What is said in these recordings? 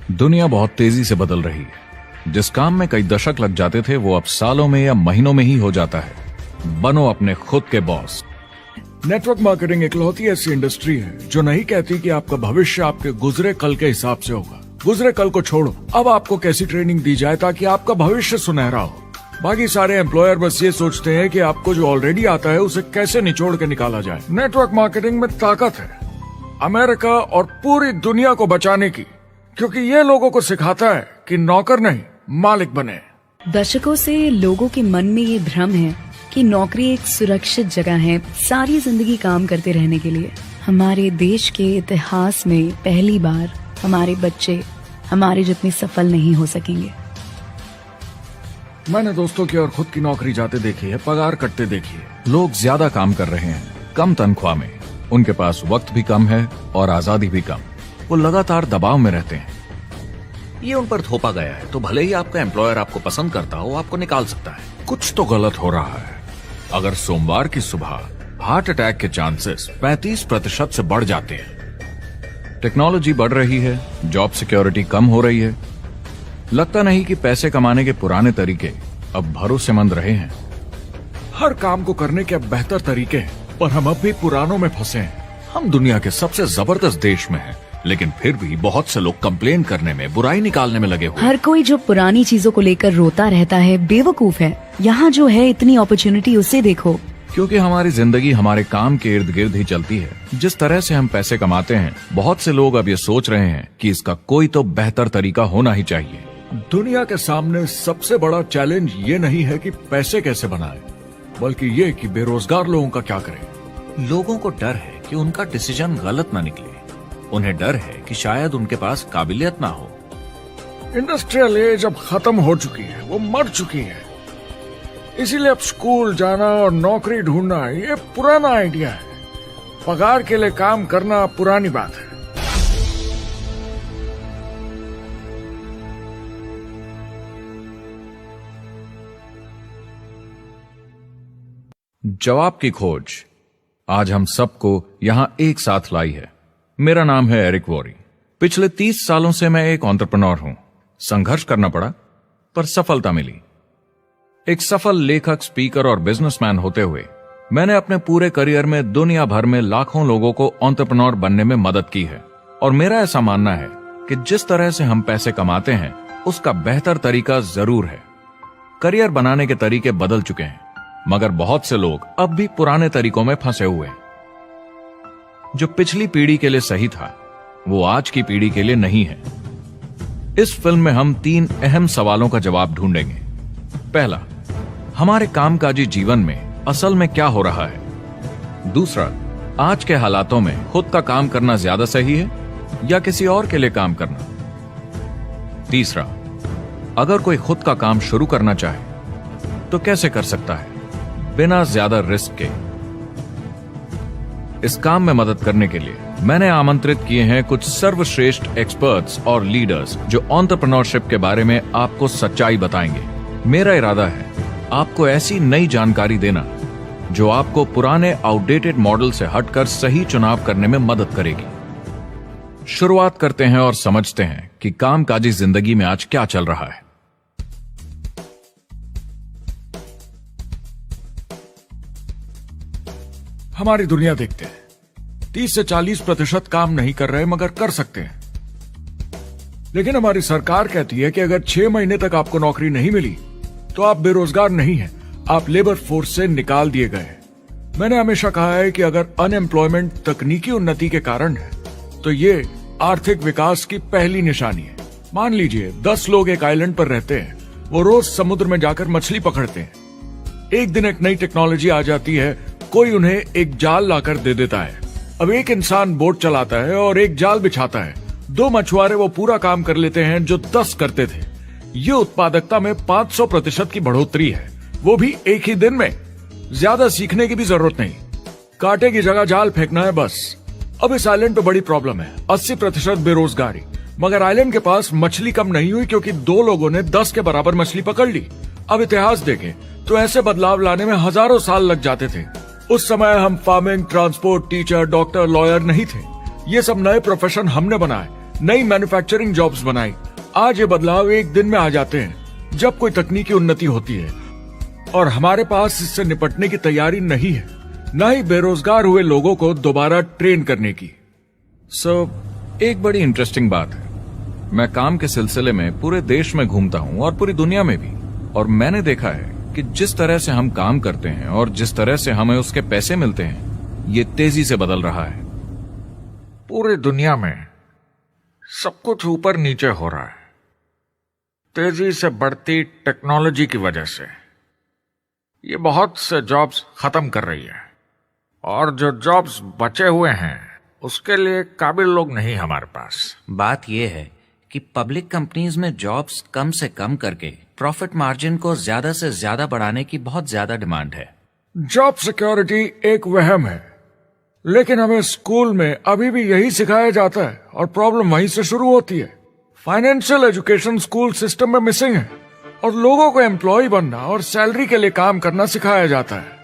दुनिया बहुत तेजी से बदल रही है। जिस काम में कई दशक लग जाते थे वो अब सालों में या महीनों में ही हो जाता है। बनो अपने खुद के बॉस। नेटवर्क मार्केटिंग इकलौती ऐसी इंडस्ट्री है जो नहीं कहती कि आपका भविष्य आपके गुजरे कल के हिसाब से होगा। गुजरे कल को छोड़ो, अब आपको कैसी ट्रेनिंग दी जाए ताकि आपका भविष्य सुनहरा हो। बाकी सारे एम्प्लॉयर बस ये सोचते हैं कि आपको जो ऑलरेडी आता है उसे कैसे निचोड़ के निकाला जाए। नेटवर्क मार्केटिंग में ताकत है अमेरिका और पूरी दुनिया को बचाने की, क्योंकि ये लोगों को सिखाता है कि नौकर नहीं मालिक बने। दशकों से लोगों के मन में ये भ्रम है कि नौकरी एक सुरक्षित जगह है सारी जिंदगी काम करते रहने के लिए। हमारे देश के इतिहास में पहली बार हमारे बच्चे हमारे जितने सफल नहीं हो सकेंगे। मैंने दोस्तों की और खुद की नौकरी जाते देखी है, पगार कटते देखी है। लोग ज्यादा काम कर रहे हैं कम तनख्वाह में। उनके पास वक्त भी कम है और आजादी भी कम। वो लगातार दबाव में रहते हैं। ये उन पर थोपा गया है, तो भले ही आपका एम्प्लॉयर आपको पसंद करता हो, आपको निकाल सकता है। कुछ तो गलत हो रहा है। अगर सोमवार की सुबह हार्ट अटैक के चांसेस 35% से बढ़ जाते हैं। टेक्नोलॉजी बढ़ रही है, जॉब सिक्योरिटी कम हो रही है। लगता नहीं कि पैसे कमाने के पुराने तरीके अब भरोसेमंद रहे हैं। हर काम को करने के अब बेहतर तरीके हैं, पर हम अब भी पुरानों में फंसे हैं। हम दुनिया के सबसे जबरदस्त देश में हैं, लेकिन फिर भी बहुत से लोग कंप्लेन करने में, बुराई निकालने में लगे हुए। हर कोई जो पुरानी चीजों को लेकर रोता रहता है बेवकूफ है। यहाँ जो है इतनी अपॉर्चुनिटी उसे देखो। क्योंकि हमारी जिंदगी हमारे काम के इर्द गिर्द ही चलती है। जिस तरह से हम पैसे कमाते हैं, बहुत से लोग अब ये सोच रहे हैं कि इसका कोई तो बेहतर तरीका होना ही चाहिए। दुनिया के सामने सबसे बड़ा चैलेंज ये नहीं है कि पैसे कैसे बनाए, बल्कि ये कि बेरोजगार लोगों का क्या करें। लोगों को डर है कि उनका डिसीजन गलत ना निकले। उन्हें डर है कि शायद उनके पास काबिलियत ना हो। इंडस्ट्रियल एज अब खत्म हो चुकी है, वो मर चुकी है। इसीलिए अब स्कूल जाना और नौकरी ढूंढना ये पुराना आइडिया है। पगार के लिए काम करना पुरानी बात है। जवाब की खोज आज हम सबको यहां एक साथ लाई है। मेरा नाम है एरिक वॉरी। पिछले 30 सालों से मैं एक एंटरप्रेन्योर हूं। संघर्ष करना पड़ा, पर सफलता मिली। एक सफल लेखक, स्पीकर और बिजनेसमैन होते हुए मैंने अपने पूरे करियर में दुनिया भर में लाखों लोगों को एंटरप्रेन्योर बनने में मदद की है। और मेरा ऐसा मानना है कि जिस तरह से हम पैसे कमाते हैं उसका बेहतर तरीका जरूर है। करियर बनाने के तरीके बदल चुके हैं, मगर बहुत से लोग अब भी पुराने तरीकों में फंसे हुए हैं। जो पिछली पीढ़ी के लिए सही था वो आज की पीढ़ी के लिए नहीं है। इस फिल्म में हम 3 अहम सवालों का जवाब ढूंढेंगे। पहला, हमारे कामकाजी जीवन में असल में क्या हो रहा है। दूसरा, आज के हालातों में खुद का काम करना ज्यादा सही है या किसी और के लिए काम करना। तीसरा, अगर कोई खुद का काम शुरू करना चाहे तो कैसे कर सकता है बिना ज्यादा रिस्क के। इस काम में मदद करने के लिए मैंने आमंत्रित किए हैं कुछ सर्वश्रेष्ठ एक्सपर्ट्स और लीडर्स जो एंटरप्रेन्योरशिप के बारे में आपको सच्चाई बताएंगे। मेरा इरादा है आपको ऐसी नई जानकारी देना जो आपको पुराने आउटडेटेड मॉडल से हटकर सही चुनाव करने में मदद करेगी। शुरुआत करते हैं और समझते हैं कि कामकाजी जिंदगी में आज क्या चल रहा है। हमारी दुनिया देखते हैं, 30 से 40% काम नहीं कर रहे मगर कर सकते हैं। लेकिन हमारी सरकार कहती है कि अगर 6 महीने तक आपको नौकरी नहीं मिली तो आप बेरोजगार नहीं हैं, आप लेबर फोर्स से निकाल दिए गए। मैंने हमेशा कहा है कि अगर अनएम्प्लॉयमेंट तकनीकी उन्नति के कारण है तो ये आर्थिक विकास की पहली निशानी है। मान लीजिए 10 लोग एक आइलैंड पर रहते हैं, वो रोज समुद्र में जाकर मछली पकड़ते हैं। एक दिन एक नई टेक्नोलॉजी आ जाती है, कोई उन्हें एक जाल लाकर दे देता है। अब एक इंसान बोट चलाता है और एक जाल बिछाता है। 2 मछुआरे वो पूरा काम कर लेते हैं जो 10 करते थे। ये उत्पादकता में 500% की बढ़ोतरी है, वो भी एक ही दिन में। ज्यादा सीखने की भी जरूरत नहीं, कांटे की जगह जाल फेंकना है बस। अब इस आइलैंड पे बड़ी प्रॉब्लम है, 80% बेरोजगारी। मगर आइलैंड के पास मछली कम नहीं हुई क्योंकि 2 लोगों ने 10 के बराबर मछली पकड़ ली। अब इतिहास देखें तो ऐसे बदलाव लाने में हजारों साल लग जाते थे। उस समय हम farming, transport, teacher, doctor, lawyer नहीं थे। ये सब नए प्रोफेशन हमने बनाए नई मैन्युफैक्चरिंग जॉब्स बनाई। आज ये बदलाव एक दिन में आ जाते हैं जब कोई तकनीकी उन्नति होती है, और हमारे पास इससे निपटने की तैयारी नहीं है, न ही बेरोजगार हुए लोगों को दोबारा ट्रेन करने की। एक बड़ी इंटरेस्टिंग बात है, मैं काम के सिलसिले में पूरे देश में घूमता हूं और पूरी दुनिया में भी, और मैंने देखा है कि जिस तरह से हम काम करते हैं और जिस तरह से हमें उसके पैसे मिलते हैं, ये तेजी से बदल रहा है। पूरी दुनिया में सब कुछ ऊपर नीचे हो रहा है, तेजी से बढ़ती टेक्नोलॉजी की वजह से। ये बहुत से जॉब्स खत्म कर रही है, और जो जॉब्स बचे हुए हैं उसके लिए काबिल लोग नहीं हमारे पास। बात यह है कि पब्लिक कंपनीज में जॉब्स कम से कम करके प्रॉफिट मार्जिन को ज्यादा से ज्यादा बढ़ाने की बहुत ज्यादा डिमांड है। जॉब सिक्योरिटी एक वहम है, लेकिन हमें स्कूल में अभी भी यही सिखाया जाता है, और प्रॉब्लम वहीं से शुरू होती है। फाइनेंशियल एजुकेशन स्कूल सिस्टम में मिसिंग है, और लोगों को एम्प्लॉय बनना और सैलरी के लिए काम करना सिखाया जाता है।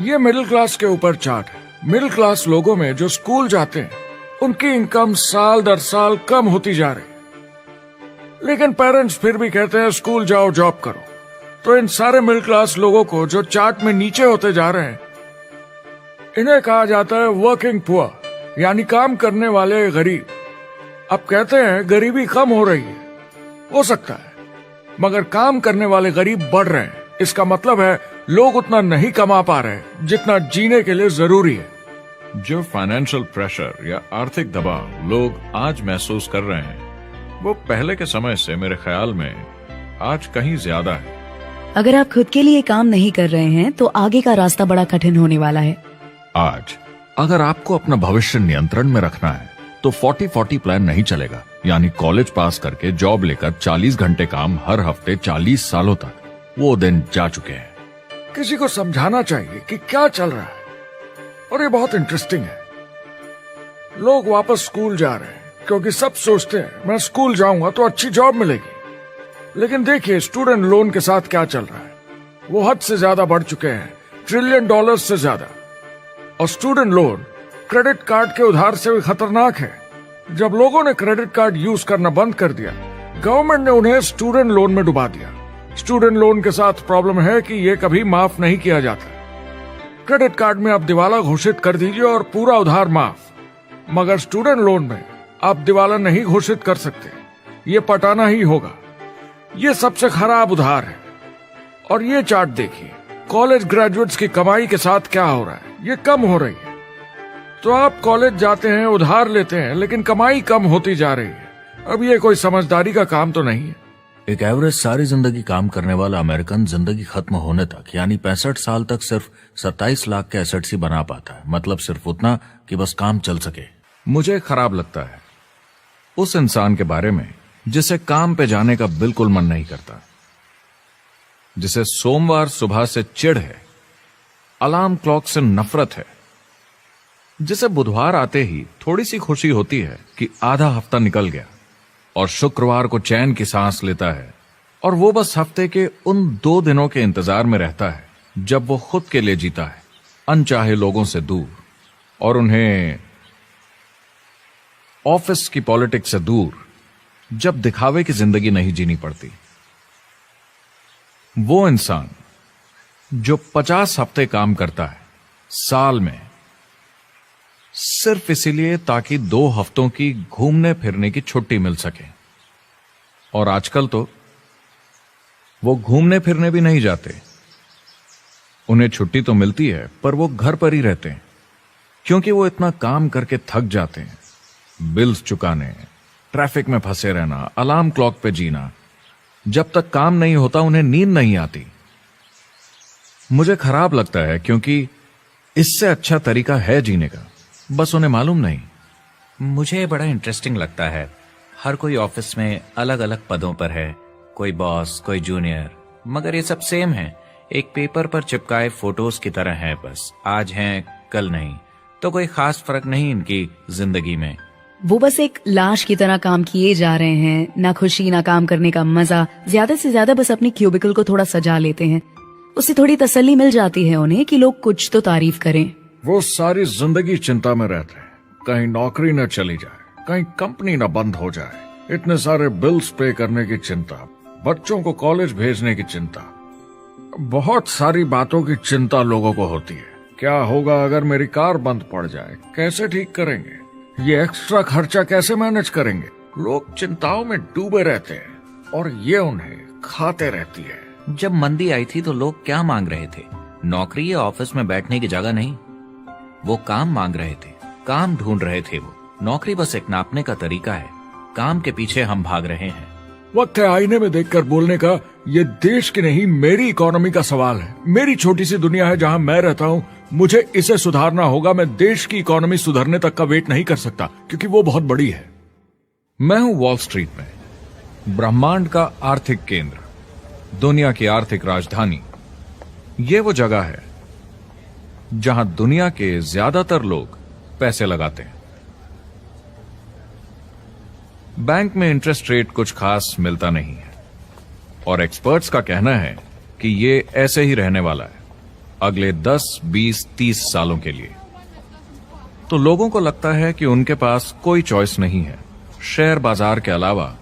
ये मिडिल क्लास के ऊपर चार्ट है। मिडिल क्लास लोगों में जो स्कूल जाते हैं उनकी इनकम साल दर साल कम होती जा रही है, लेकिन पेरेंट्स फिर भी कहते हैं स्कूल जाओ, जॉब करो। तो इन सारे मिडिल क्लास लोगों को जो चार्ट में नीचे होते जा रहे हैं, इन्हें कहा जाता है वर्किंग पुअर, यानी काम करने वाले गरीब। अब कहते हैं गरीबी कम हो रही है, हो सकता है, मगर काम करने वाले गरीब बढ़ रहे हैं। इसका मतलब है लोग उतना नहीं कमा पा रहे जितना जीने के लिए जरूरी है। जो फाइनेंशियल प्रेशर या आर्थिक दबाव लोग आज महसूस कर रहे हैं, वो पहले के समय से मेरे ख्याल में आज कहीं ज्यादा है। अगर आप खुद के लिए काम नहीं कर रहे हैं तो आगे का रास्ता बड़ा कठिन होने वाला है। आज अगर आपको अपना भविष्य नियंत्रण में रखना है तो 40-40 प्लान नहीं चलेगा, यानी कॉलेज पास करके जॉब लेकर 40 घंटे काम हर हफ्ते 40 सालों तक, वो दिन जा चुके हैं। किसी को समझाना चाहिए कि क्या चल रहा है, और ये बहुत इंटरेस्टिंग है। लोग वापस स्कूल जा रहे हैं क्योंकि सब सोचते हैं मैं स्कूल जाऊंगा तो अच्छी जॉब मिलेगी। लेकिन देखिए स्टूडेंट लोन के साथ क्या चल रहा है, वो हद से ज्यादा बढ़ चुके हैं, $1 ट्रिलियन से ज्यादा। और स्टूडेंट लोन क्रेडिट कार्ड के उधार से भी खतरनाक है। जब लोगों ने क्रेडिट कार्ड यूज करना बंद कर दिया, गवर्नमेंट ने उन्हें स्टूडेंट लोन में डुबा दिया। स्टूडेंट लोन के साथ प्रॉब्लम है कि ये कभी माफ नहीं किया जाता। क्रेडिट कार्ड में आप दिवाला घोषित कर दीजिए और पूरा उधार माफ, मगर स्टूडेंट लोन में आप दिवाला नहीं घोषित कर सकते, ये पटाना ही होगा। ये सबसे खराब उधार है। और ये चार्ट देखिए, कॉलेज ग्रेजुएट्स की कमाई के साथ क्या हो रहा है, ये कम हो रही है। तो आप कॉलेज जाते हैं, उधार लेते हैं, लेकिन कमाई कम होती जा रही है। अब ये कोई समझदारी का काम तो नहीं है। एक एवरेज सारी जिंदगी काम करने वाला अमेरिकन जिंदगी खत्म होने तक, यानी 65 साल तक सिर्फ 27 लाख के एसेट्स ही बना पाता है। मतलब सिर्फ उतना कि बस काम चल सके। मुझे खराब लगता है उस इंसान के बारे में जिसे काम पे जाने का बिल्कुल मन नहीं करता, जिसे सोमवार सुबह से चिढ़ है, अलार्म क्लॉक से नफरत है, जिसे बुधवार आते ही थोड़ी सी खुशी होती है कि आधा हफ्ता निकल गया, और शुक्रवार को चैन की सांस लेता है, और वो बस हफ्ते के उन 2 दिनों के इंतजार में रहता है जब वो खुद के लिए जीता है, अनचाहे लोगों से दूर, और उन्हें ऑफिस की पॉलिटिक्स से दूर, जब दिखावे की जिंदगी नहीं जीनी पड़ती। वो इंसान जो 50 हफ्ते काम करता है साल में, सिर्फ इसीलिए ताकि 2 हफ्तों की घूमने फिरने की छुट्टी मिल सके। और आजकल तो वो घूमने फिरने भी नहीं जाते। उन्हें छुट्टी तो मिलती है, पर वो घर पर ही रहते हैं, क्योंकि वो इतना काम करके थक जाते हैं। बिल्स चुकाने, ट्रैफिक में फंसे रहना, अलार्म क्लॉक पे जीना, जब तक काम नहीं होता उन्हें नींद नहीं आती। मुझे खराब लगता है, क्योंकि इससे अच्छा तरीका है जीने का, बस उन्हें मालूम नहीं। मुझे बड़ा इंटरेस्टिंग लगता है, हर कोई ऑफिस में अलग अलग पदों पर है, कोई बॉस, कोई जूनियर, मगर ये सब सेम है, एक पेपर पर चिपकाए फोटोज की तरह है। बस आज हैं, कल नहीं, तो कोई खास फर्क नहीं इनकी जिंदगी में। वो बस एक लाश की तरह काम किए जा रहे हैं, ना खुशी ना काम करने का मजा। ज्यादा से ज्यादा बस अपनी क्यूबिकल को थोड़ा सजा लेते हैं, उससे थोड़ी तसल्ली मिल जाती है उन्हें कि लोग कुछ तो तारीफ करें। वो सारी जिंदगी चिंता में रहते हैं कहीं नौकरी न चली जाए, कहीं कंपनी ना बंद हो जाए, इतने सारे बिल्स पे करने की चिंता, बच्चों को कॉलेज भेजने की चिंता, बहुत सारी बातों की चिंता लोगों को होती है। क्या होगा अगर मेरी कार बंद पड़ जाए, कैसे ठीक करेंगे, ये एक्स्ट्रा खर्चा कैसे मैनेज करेंगे। लोग चिंताओं में डूबे रहते हैं और ये उन्हें खाते रहती है। जब मंदी आई थी तो लोग क्या मांग रहे थे? नौकरी या ऑफिस में बैठने की जगह नहीं, वो काम मांग रहे थे, काम ढूंढ रहे थे। वो नौकरी बस एक नापने का तरीका है, काम के पीछे हम भाग रहे हैं। वक्त है आईने में देखकर बोलने का, ये देश की नहीं मेरी इकोनॉमी का सवाल है। मेरी छोटी सी दुनिया है जहां मैं रहता हूं, मुझे इसे सुधारना होगा। मैं देश की इकोनॉमी सुधरने तक का वेट नहीं कर सकता क्योंकि वो बहुत बड़ी है। मैं हूं वॉल स्ट्रीट में, ब्रह्मांड का आर्थिक केंद्र, दुनिया की आर्थिक राजधानी। ये वो जगह है जहां दुनिया के ज्यादातर लोग पैसे लगाते हैं। बैंक में इंटरेस्ट रेट कुछ खास मिलता नहीं है और एक्सपर्ट्स का कहना है कि ये ऐसे ही रहने वाला है अगले 10, 20, 30 सालों के लिए। तो लोगों को लगता है कि उनके पास कोई चॉइस नहीं है शेयर बाजार के अलावा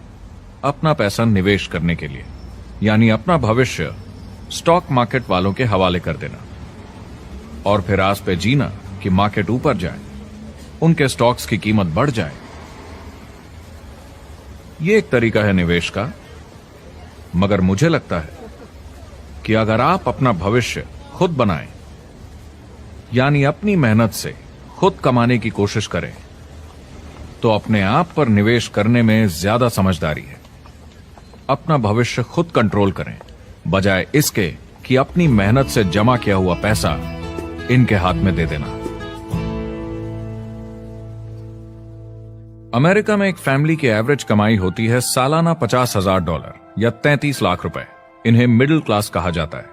अपना पैसा निवेश करने के लिए, यानी अपना भविष्य स्टॉक मार्केट वालों के हवाले कर देना और फिर आस पे जीना कि मार्केट ऊपर जाए, उनके स्टॉक्स की कीमत बढ़ जाए। ये एक तरीका है निवेश का, मगर मुझे लगता है कि अगर आप अपना भविष्य खुद बनाएं, यानी अपनी मेहनत से खुद कमाने की कोशिश करें, तो अपने आप पर निवेश करने में ज्यादा समझदारी है। अपना भविष्य खुद कंट्रोल करें, बजाय इसके कि अपनी मेहनत से जमा किया हुआ पैसा इनके हाथ में दे देना। अमेरिका में एक फैमिली की एवरेज कमाई होती है सालाना $50,000 या 33 लाख रुपए। इन्हें मिडिल क्लास कहा जाता है।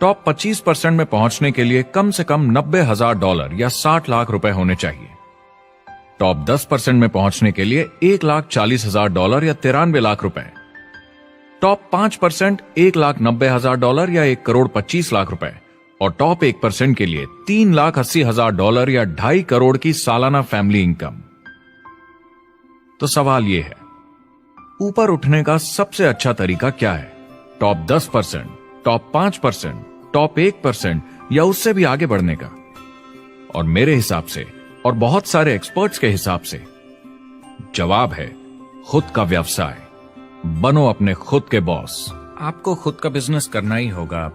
टॉप 25% में पहुंचने के लिए कम से कम $90,000 या 60 लाख रुपए होने चाहिए। टॉप 10% में पहुंचने के लिए $1,40,000 या 93 लाख रुपए। टॉप 5% $1,90,000 या 1,25,00,000 रुपए और टॉप 1% के लिए $3,80,000 या 2.5 करोड़ की सालाना फैमिली इनकम। तो सवाल यह है, ऊपर उठने का सबसे अच्छा तरीका क्या है? टॉप 10%, टॉप 5%, टॉप 1% या उससे भी आगे बढ़ने का? और मेरे हिसाब से और बहुत सारे एक्सपर्ट्स के हिसाब से जवाब है खुद का व्यवसाय। बनो अपने खुद के बॉस। आपको खुद का बिजनेस करना ही होगा।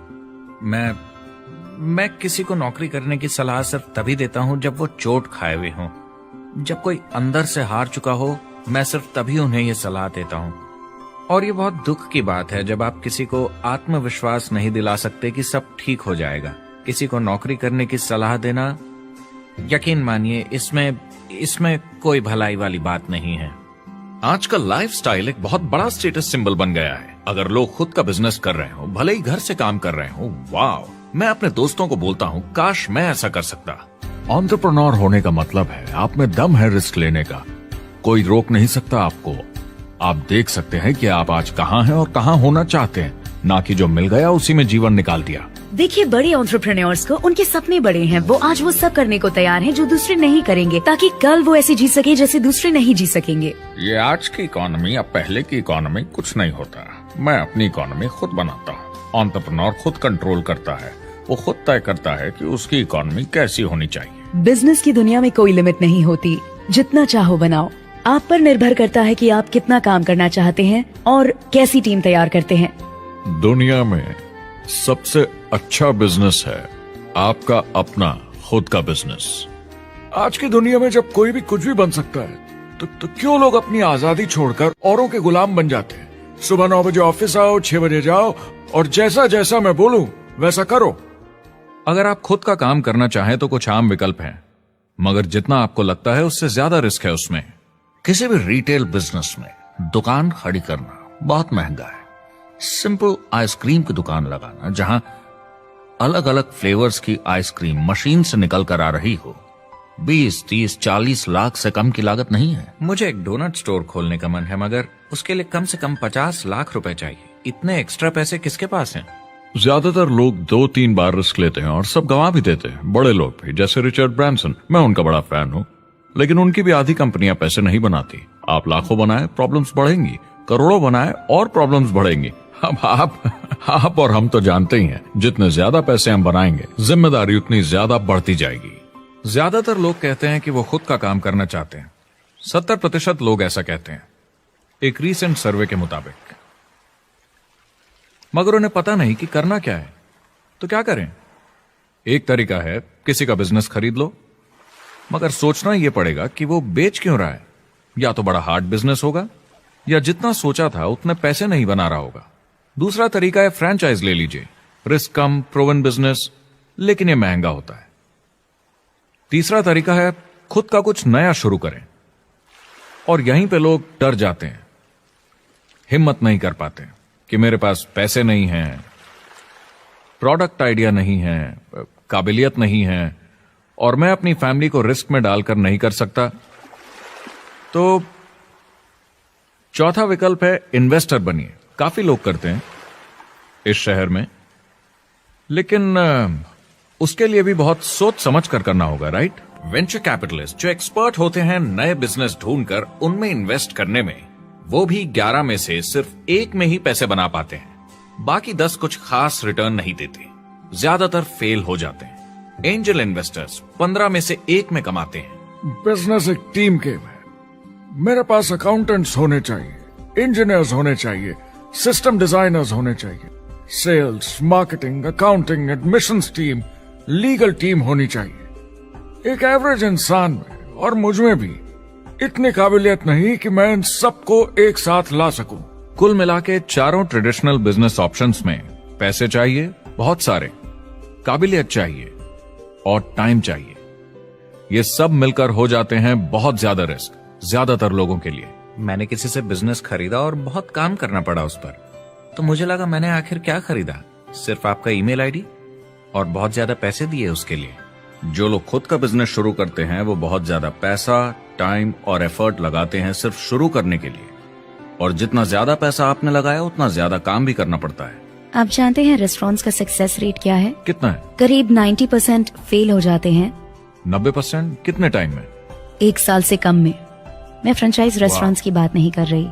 मैं किसी को नौकरी करने की सलाह सिर्फ तभी देता हूं जब वो चोट खाए हुए हों। जब कोई अंदर से हार चुका हो, मैं सिर्फ तभी उन्हें यह सलाह देता हूं। और ये बहुत दुख की बात है जब आप किसी को आत्मविश्वास नहीं दिला सकते कि सब ठीक हो जाएगा। किसी को नौकरी करने की सलाह देना, यकीन मानिए, इसमें कोई भलाई वाली बात नहीं है। आजकल लाइफस्टाइल एक बहुत बड़ा स्टेटस सिंबल बन गया है। अगर लोग खुद का बिजनेस कर रहे हो, भले ही घर से काम कर रहे हो, वाह! मैं अपने दोस्तों को बोलता हूँ, काश मैं ऐसा कर सकता। एंटरप्रेन्योर होने का मतलब है आप में दम है रिस्क लेने का। कोई रोक नहीं सकता आपको। आप देख सकते हैं कि आप आज कहाँ हैं और कहाँ होना चाहते हैं, ना कि जो मिल गया उसी में जीवन निकाल दिया। देखिए, बड़े एंटरप्रेन्योर्स को उनके सपने बड़े हैं। वो आज वो सब करने को तैयार हैं जो दूसरे नहीं करेंगे, ताकि कल वो ऐसे जी सके जैसे दूसरे नहीं जी सकेंगे। ये आज की इकोनॉमी या पहले की इकोनॉमी कुछ नहीं होता। मैं अपनी इकोनॉमी खुद बनाता हूँ। एंटरप्रेन्योर खुद कंट्रोल करता है। वो खुद तय करता है कि उसकी इकोनॉमी कैसी होनी चाहिए। बिजनेस की दुनिया में कोई लिमिट नहीं होती। जितना चाहो बनाओ। आप पर निर्भर करता है कि आप कितना काम करना चाहते हैं और कैसी टीम तैयार करते हैं। दुनिया में सबसे अच्छा बिजनेस है आपका अपना खुद का बिजनेस। आज की दुनिया में जब कोई भी कुछ भी बन सकता है, तो क्यों लोग अपनी आजादी छोड़कर औरों के गुलाम बन जाते हैं? सुबह 9 बजे ऑफिस आओ, 6 बजे जाओ और जैसा जैसा मैं बोलूं वैसा करो। अगर आप खुद का काम करना चाहें तो कुछ आम विकल्प हैं, मगर जितना आपको लगता है उससे ज्यादा रिस्क है उसमें। किसी भी रिटेल बिजनेस में दुकान खड़ी करना बहुत महंगा है। सिंपल आइसक्रीम की दुकान लगाना जहां अलग अलग फ्लेवर्स की आइसक्रीम मशीन से निकल कर आ रही हो, 20, 30, 40 लाख से कम की लागत नहीं है। मुझे एक डोनट स्टोर खोलने का मन है, मगर उसके लिए कम से कम 50 लाख रुपए चाहिए। इतने एक्स्ट्रा पैसे किसके पास हैं? ज्यादातर लोग 2-3 बार रिस्क लेते हैं और सब गंवा भी देते हैं। बड़े लोग भी, जैसे रिचर्ड ब्रांसन। मैं उनका बड़ा फैन हूँ। लेकिन उनकी भी आधी कंपनियां पैसे नहीं बनाती। आप लाखों बनाए, प्रॉब्लम्स बढ़ेंगी, करोड़ों बनाए और प्रॉब्लम्स बढ़ेंगी। अब आप और हम तो जानते ही हैं, जितने ज्यादा पैसे हम बनाएंगे, जिम्मेदारी उतनी ज्यादा बढ़ती जाएगी। ज्यादातर लोग कहते हैं कि वो खुद का काम करना चाहते हैं। 70% लोग ऐसा कहते हैं, एक रीसेंट सर्वे के मुताबिक। मगर उन्हें पता नहीं कि करना क्या है। तो क्या करें? एक तरीका है किसी का बिजनेस खरीद लो, मगर सोचना यह पड़ेगा कि वो बेच क्यों रहा है। या तो बड़ा हार्ड बिजनेस होगा, या जितना सोचा था उतने पैसे नहीं बना रहा होगा। दूसरा तरीका है फ्रेंचाइज ले लीजिए, रिस्क कम, प्रूवन बिजनेस, लेकिन यह महंगा होता है। तीसरा तरीका है खुद का कुछ नया शुरू करें, और यहीं पे लोग डर जाते हैं, हिम्मत नहीं कर पाते कि मेरे पास पैसे नहीं हैं, प्रोडक्ट आइडिया नहीं है, काबिलियत नहीं है, और मैं अपनी फैमिली को रिस्क में डालकर नहीं कर सकता। तो चौथा विकल्प है इन्वेस्टर बनिए। काफी लोग करते हैं इस शहर में, लेकिन उसके लिए भी बहुत सोच समझ कर करना होगा, राइट? वेंचर कैपिटलिस्ट जो एक्सपर्ट होते हैं नए बिजनेस ढूंढकर उनमें इन्वेस्ट करने में, वो भी 11 में से सिर्फ 1 में ही पैसे बना पाते हैं। बाकी 10 कुछ खास रिटर्न नहीं देते, ज्यादातर फेल हो जाते हैं। एंजल इन्वेस्टर्स 15 में से 1 में कमाते हैं। बिजनेस एक टीम गेम है। मेरे पास अकाउंटेंट्स होने चाहिए, इंजीनियर्स होने चाहिए, सिस्टम डिजाइनर्स होने चाहिए, sales, marketing, accounting, admissions team, legal team होनी चाहिए। एक एवरेज इंसान में और मुझ में भी इतनी काबिलियत नहीं कि मैं इन सबको एक साथ ला सकूं। कुल मिला के चारों ट्रेडिशनल बिजनेस ऑप्शंस में पैसे चाहिए बहुत सारे, काबिलियत चाहिए और टाइम चाहिए। ये सब मिलकर हो जाते हैं बहुत ज्यादा रिस्क ज्यादातर लोगों के लिए। मैंने किसी से बिजनेस खरीदा और बहुत काम करना पड़ा उस पर। तो मुझे लगा मैंने आखिर क्या खरीदा, सिर्फ आपका ईमेल आईडी, और बहुत ज्यादा पैसे दिए उसके लिए। जो लोग खुद का बिजनेस शुरू करते हैं वो बहुत ज्यादा पैसा, टाइम और एफर्ट लगाते हैं सिर्फ शुरू करने के लिए, और जितना ज्यादा पैसा आपने लगाया उतना ज्यादा काम भी करना पड़ता है। आप जानते हैं रेस्टोरेंट्स का सक्सेस रेट क्या है? कितना है? करीब 90% फेल हो जाते हैं। 90%? कितने टाइम में? 1 साल से कम में। मैं फ्रेंचाइज रेस्टोरेंट्स की बात नहीं कर रही,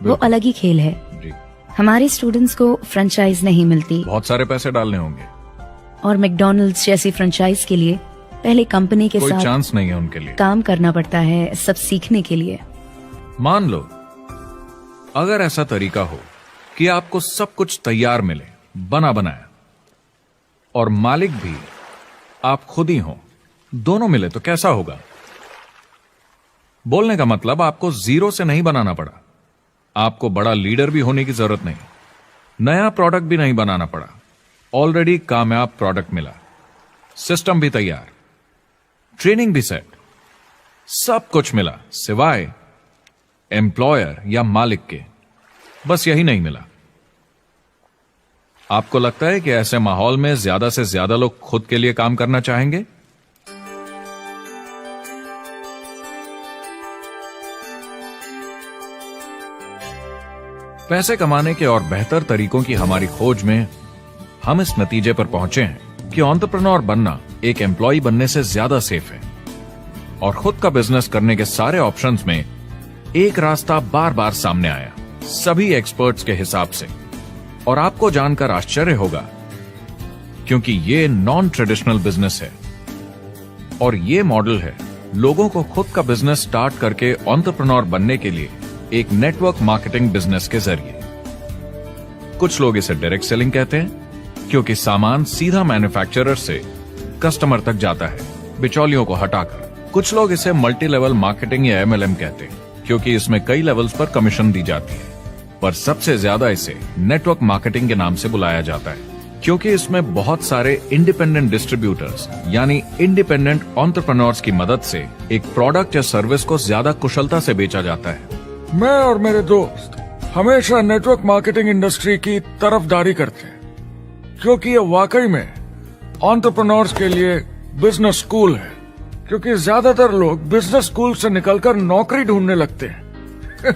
वो अलग ही खेल है। जी। हमारे स्टूडेंट्स को फ्रेंचाइज नहीं मिलती, बहुत सारे पैसे डालने होंगे, और मैकडॉनल्ड्स जैसी फ्रेंचाइज के लिए पहले कंपनी के कोई साथ चांस नहीं है उनके लिए। काम करना पड़ता है सब सीखने के लिए। मान लो अगर ऐसा तरीका हो कि आपको सब कुछ तैयार मिले, बना बनाया, और मालिक भी आप खुद ही हो, दोनों मिले, तो कैसा होगा? बोलने का मतलब आपको जीरो से नहीं बनाना पड़ा, आपको बड़ा लीडर भी होने की जरूरत नहीं, नया प्रोडक्ट भी नहीं बनाना पड़ा, ऑलरेडी कामयाब प्रोडक्ट मिला, सिस्टम भी तैयार, ट्रेनिंग भी सेट, सब कुछ मिला सिवाय एम्प्लॉयर या मालिक के। बस यही नहीं मिला। आपको लगता है कि ऐसे माहौल में ज्यादा से ज्यादा लोग खुद के लिए काम करना चाहेंगे? पैसे कमाने के और बेहतर तरीकों की हमारी खोज में हम इस नतीजे पर पहुंचे हैं कि एंटरप्रेन्योर बनना एक एम्प्लॉय बनने से ज्यादा सेफ है, और खुद का बिजनेस करने के सारे ऑप्शंस में एक रास्ता बार बार सामने आया, सभी एक्सपर्ट्स के हिसाब से। और आपको जानकर आश्चर्य होगा, क्योंकि ये नॉन ट्रेडिशनल बिजनेस है, और ये मॉडल है लोगों को खुद का बिजनेस स्टार्ट करके एंटरप्रेन्योर बनने के लिए एक नेटवर्क मार्केटिंग बिजनेस के जरिए। कुछ लोग इसे डायरेक्ट सेलिंग कहते हैं, क्योंकि सामान सीधा मैन्युफैक्चरर से कस्टमर तक जाता है, बिचौलियों को हटाकर। कुछ लोग इसे मल्टी लेवल मार्केटिंग या MLM कहते हैं, क्योंकि इसमें कई लेवल्स पर कमीशन दी जाती है। पर सबसे ज्यादा इसे नेटवर्क मार्केटिंग के नाम से बुलाया जाता है, क्योंकि इसमें बहुत सारे इंडिपेंडेंट डिस्ट्रीब्यूटर्स यानी इंडिपेंडेंट एंटरप्रेन्योर्स की मदद से एक प्रोडक्ट या सर्विस को ज्यादा कुशलता से बेचा जाता है। मैं और मेरे दोस्त हमेशा नेटवर्क मार्केटिंग इंडस्ट्री की तरफदारी करते हैं, क्योंकि ये वाकई में एंटरप्रेन्योर्स के लिए बिजनेस स्कूल है। क्योंकि ज्यादातर लोग बिजनेस स्कूल से निकलकर नौकरी ढूंढने लगते हैं।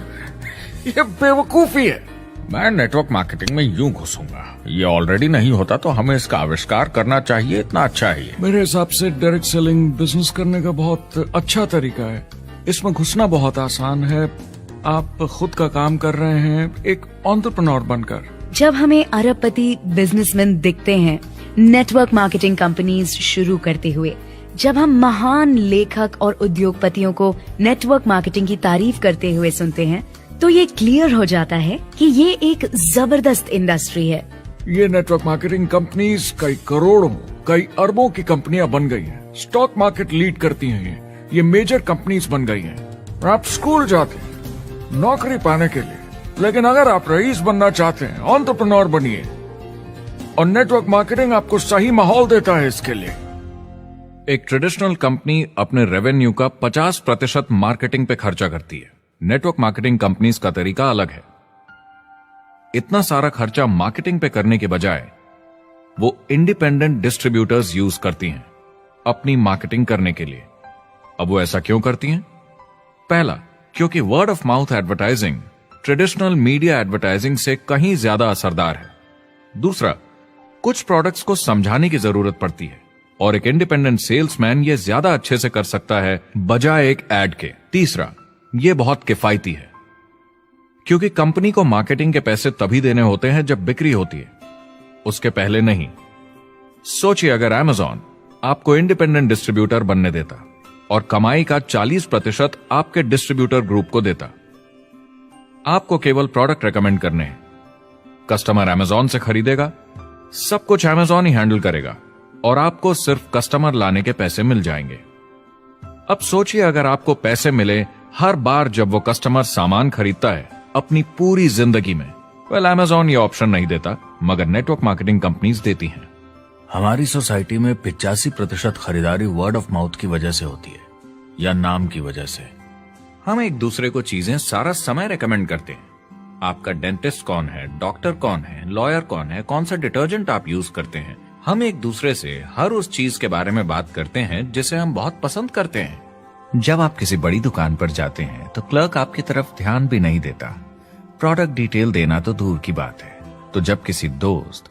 ये बेवकूफी है। मैं नेटवर्क मार्केटिंग में यूं घुसूंगा, ये ऑलरेडी नहीं होता तो हमें इसका आविष्कार करना चाहिए, इतना अच्छा है ये। मेरे हिसाब से डायरेक्ट सेलिंग बिजनेस करने का बहुत अच्छा तरीका है। इसमें घुसना बहुत आसान है। आप खुद का काम कर रहे हैं एक एंटरप्रेन्योर बनकर। जब हमें अरबपति बिजनेसमैन दिखते हैं नेटवर्क मार्केटिंग कंपनीज शुरू करते हुए, जब हम महान लेखक और उद्योगपतियों को नेटवर्क मार्केटिंग की तारीफ करते हुए सुनते हैं, तो ये क्लियर हो जाता है कि ये एक जबरदस्त इंडस्ट्री है। ये नेटवर्क मार्केटिंग कंपनीज कई करोड़ों, कई अरबों की कंपनियां बन गई हैं। स्टॉक मार्केट लीड करती हैं ये मेजर कंपनीज बन गई हैं। आप स्कूल जाते हैं नौकरी पाने के लिए, लेकिन अगर आप रईस बनना चाहते हैं, एंटरप्रेन्योर बनिए, और नेटवर्क मार्केटिंग आपको सही माहौल देता है इसके लिए। एक ट्रेडिशनल कंपनी अपने रेवेन्यू का 50% मार्केटिंग पे खर्चा करती है। नेटवर्क मार्केटिंग कंपनीज का तरीका अलग है। इतना सारा खर्चा मार्केटिंग पे करने के बजाय वो इंडिपेंडेंट डिस्ट्रीब्यूटर्स यूज करती हैं अपनी मार्केटिंग करने के लिए। अब वो ऐसा क्यों करती हैं? पहला, क्योंकि word of mouth advertising traditional media advertising से कहीं ज्यादा असरदार है। दूसरा, कुछ प्रोडक्ट्स को समझाने की जरूरत पड़ती है और एक इंडिपेंडेंट सेल्समैन ये ज्यादा अच्छे से कर सकता है बजाय एक एड के। तीसरा, ये बहुत किफायती है क्योंकि कंपनी को मार्केटिंग के पैसे तभी देने होते हैं जब बिक्री होती है, उसके पहले नहीं। सोचिए अगर Amazon आपको इंडिपेंडेंट डिस्ट्रीब्यूटर बनने देता और कमाई का 40% आपके डिस्ट्रीब्यूटर ग्रुप को देता। आपको केवल प्रोडक्ट रेकमेंड करने हैं, कस्टमर Amazon से खरीदेगा, सब कुछ Amazon ही हैंडल करेगा और आपको सिर्फ कस्टमर लाने के पैसे मिल जाएंगे। अब सोचिए अगर आपको पैसे मिले हर बार जब वो कस्टमर सामान खरीदता है अपनी पूरी जिंदगी में। Amazon ये ऑप्शन नहीं देता, मगर नेटवर्क मार्केटिंग कंपनीज देती हैं। हमारी सोसाइटी में 85% खरीदारी वर्ड ऑफ माउथ की वजह से होती है या नाम की वजह से। हम एक दूसरे को चीजें सारा समय रेकमेंड करते हैं। आपका डेंटिस्ट कौन है, डॉक्टर कौन है, लॉयर कौन है, कौन सा डिटर्जेंट आप यूज करते हैं। हम एक दूसरे से हर उस चीज के बारे में बात करते हैं जिसे हम बहुत पसंद करते हैं। जब आप किसी बड़ी दुकान पर जाते हैं तो क्लर्क आपकी तरफ ध्यान भी नहीं देता, प्रोडक्ट डिटेल देना तो दूर की बात है। तो जब किसी दोस्त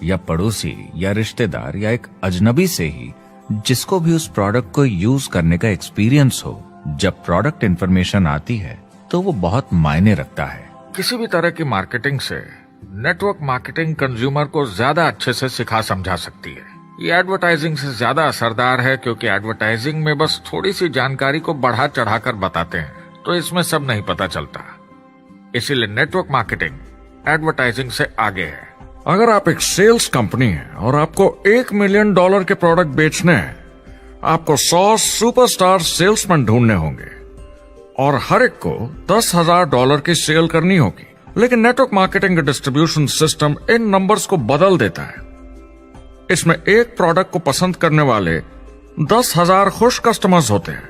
या पड़ोसी या रिश्तेदार या एक अजनबी से ही जिसको भी उस प्रोडक्ट को यूज करने का एक्सपीरियंस हो, जब प्रोडक्ट इंफॉर्मेशन आती है तो वो बहुत मायने रखता है। किसी भी तरह की मार्केटिंग से नेटवर्क मार्केटिंग कंज्यूमर को ज्यादा अच्छे से सिखा समझा सकती है। ये एडवर्टाइजिंग से ज्यादा असरदार है क्योंकि एडवर्टाइजिंग में बस थोड़ी सी जानकारी को बढ़ा चढ़ाकर बताते हैं, तो इसमें सब नहीं पता चलता। इसीलिए नेटवर्क मार्केटिंग एडवर्टाइजिंग से आगे है। अगर आप एक सेल्स कंपनी है और आपको $1 मिलियन के प्रोडक्ट बेचने हैं, आपको 100 सुपरस्टार सेल्समैन ढूंढने होंगे और हर एक को $10,000 की सेल करनी होगी। लेकिन नेटवर्क मार्केटिंग का डिस्ट्रीब्यूशन सिस्टम इन नंबर्स को बदल देता है। इसमें एक प्रोडक्ट को पसंद करने वाले 10,000 खुश कस्टमर्स होते हैं।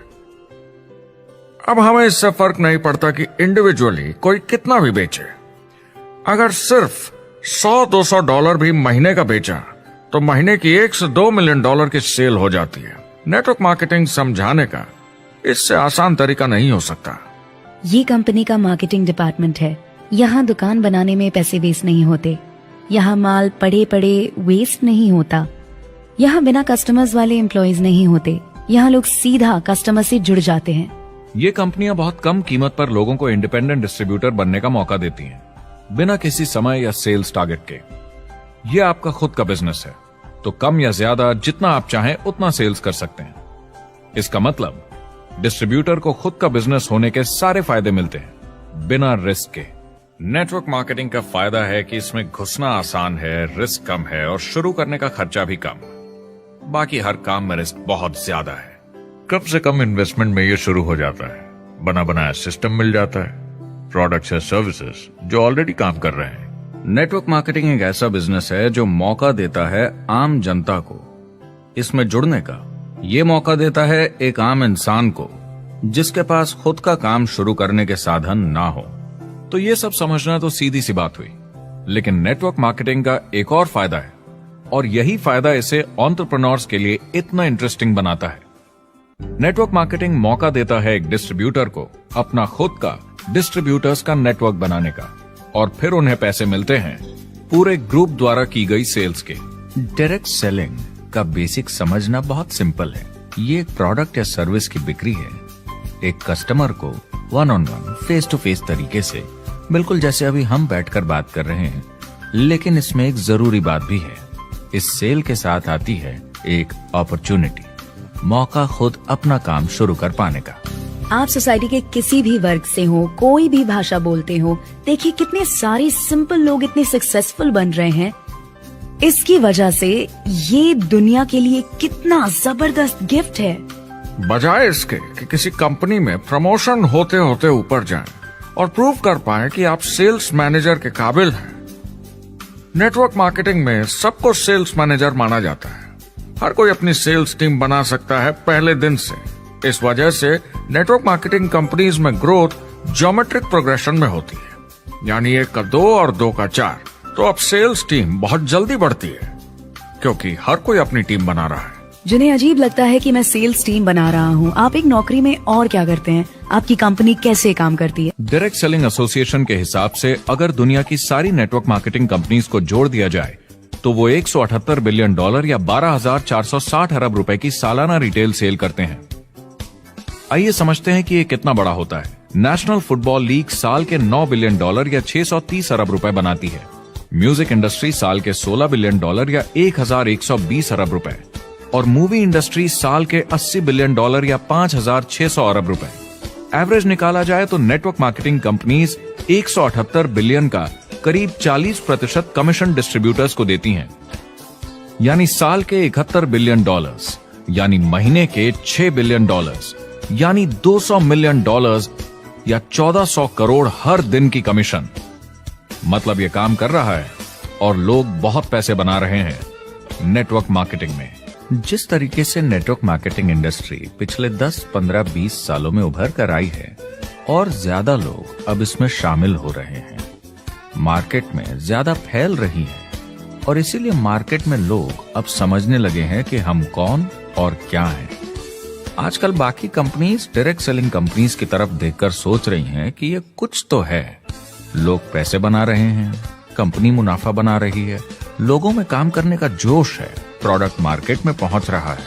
अब हमें इससे फर्क नहीं पड़ता कि इंडिविजुअली कोई कितना भी बेचे। अगर सिर्फ $100-200 भी महीने का बेचा तो महीने की $1 से $2 मिलियन की सेल हो जाती है। नेटवर्क मार्केटिंग समझाने का इससे आसान तरीका नहीं हो सकता। ये कंपनी का मार्केटिंग डिपार्टमेंट है। यहाँ दुकान बनाने में पैसे वेस्ट नहीं होते, यहाँ माल पड़े पड़े वेस्ट नहीं होता, यहाँ बिना कस्टमर्स वाले एम्प्लॉयज नहीं होते, यहाँ लोग सीधा कस्टमर से जुड़ जाते हैं। ये कंपनियां बहुत कम कीमत पर लोगों को इंडिपेंडेंट डिस्ट्रीब्यूटर बनने का मौका देती हैं, बिना किसी समय या सेल्स टारगेट के। ये आपका खुद का बिजनेस है, तो कम या ज्यादा जितना आप चाहें उतना सेल्स कर सकते हैं। इसका मतलब डिस्ट्रीब्यूटर को खुद का बिजनेस होने के सारे फायदे मिलते हैं, बिना रिस्क के। नेटवर्क मार्केटिंग का फायदा है कि इसमें घुसना आसान है, रिस्क कम है और शुरू करने का खर्चा भी कम। बाकी हर काम में रिस्क बहुत ज्यादा है। कम से कम इन्वेस्टमेंट में ये शुरू हो जाता है, बना बनाया सिस्टम मिल जाता है, प्रोडक्ट्स या सर्विसेज जो ऑलरेडी काम कर रहे हैं। नेटवर्क मार्केटिंग एक ऐसा बिजनेस है जो मौका देता है आम जनता को इसमें जुड़ने का। ये मौका देता है एक आम इंसान को जिसके पास खुद का काम शुरू करने के साधन ना हो। तो ये सब समझना तो सीधी सी बात हुई, लेकिन नेटवर्क मार्केटिंग का एक और फायदा है और यही फायदा इसे एंटरप्रेन्योर्स के लिए इतना इंटरेस्टिंग बनाता है। नेटवर्क मार्केटिंग मौका देता है एक डिस्ट्रीब्यूटर को अपना खुद का डिस्ट्रीब्यूटर्स का नेटवर्क बनाने का और फिर उन्हें पैसे मिलते हैं पूरे ग्रुप द्वारा की गई सेल्स के। डायरेक्ट सेलिंग का बेसिक समझना बहुत सिंपल है। ये एक प्रोडक्ट या सर्विस की बिक्री है, एक कस्टमर को one on one, face to face तरीके से, बिल्कुल जैसे अभी हम बैठकर बात कर रहे हैं। लेकिन इसमें एक जरूरी बात भी है, इस सेल के साथ आती है एक अपॉर्चुनिटी, मौका खुद अपना काम शुरू कर पाने का। आप सोसाइटी के किसी भी वर्ग से हो, कोई भी भाषा बोलते हो, देखिए कितने सारे सिंपल लोग इतने सक्सेसफुल बन रहे हैं। इसकी वजह से ये दुनिया के लिए कितना जबरदस्त गिफ्ट है। बजाय इसके कि किसी कंपनी में प्रमोशन होते होते ऊपर जाएं और प्रूव कर पाएं कि आप सेल्स मैनेजर के काबिल हैं, नेटवर्क मार्केटिंग में सबको सेल्स मैनेजर माना जाता है। हर कोई अपनी सेल्स टीम बना सकता है पहले दिन से। इस वजह से नेटवर्क मार्केटिंग कंपनीज में ग्रोथ ज्योमेट्रिक प्रोग्रेशन में होती है, यानी 1 का 2 और 2 का 4। तो अब सेल्स टीम बहुत जल्दी बढ़ती है क्योंकि हर कोई अपनी टीम बना रहा है। जिन्हें अजीब लगता है कि मैं सेल्स टीम बना रहा हूँ, आप एक नौकरी में और क्या करते हैं? आपकी कंपनी कैसे काम करती है? डायरेक्ट सेलिंग एसोसिएशन के हिसाब से अगर दुनिया की सारी नेटवर्क मार्केटिंग कंपनीज को जोड़ दिया जाए तो वो $178 बिलियन या 12,460 अरब रुपए की सालाना रिटेल सेल करते हैं। आइए समझते हैं कि ये कितना बड़ा होता है। नेशनल फुटबॉल लीग साल के $9 बिलियन या 630 अरब रुपए बनाती है। म्यूजिक इंडस्ट्री साल के $16 बिलियन या 1,120 अरब रुपए, और मूवी इंडस्ट्री साल के $80 बिलियन या 5,600 अरब रुपए। एवरेज निकाला जाए तो नेटवर्क मार्केटिंग कंपनीज 178 बिलियन का करीब 40% कमीशन डिस्ट्रीब्यूटर्स को देती हैं, यानी साल के $71 बिलियन, यानी महीने के $6 बिलियन, यानी $200 मिलियन या 1400 करोड़ हर दिन की कमीशन। मतलब ये काम कर रहा है और लोग बहुत पैसे बना रहे हैं नेटवर्क मार्केटिंग में। जिस तरीके से नेटवर्क मार्केटिंग इंडस्ट्री पिछले 10, 15, 20 सालों में उभर कर आई है और ज्यादा लोग अब इसमें शामिल हो रहे हैं, मार्केट में ज्यादा फैल रही है और इसीलिए मार्केट में लोग अब समझने लगे हैं कि हम कौन और क्या हैं। आजकल बाकी कंपनीज डायरेक्ट सेलिंग कंपनीज की तरफ देखकर सोच रही हैं कि ये कुछ तो है, लोग पैसे बना रहे हैं, कंपनी मुनाफा बना रही है, लोगों में काम करने का जोश है, प्रोडक्ट मार्केट में पहुंच रहा है,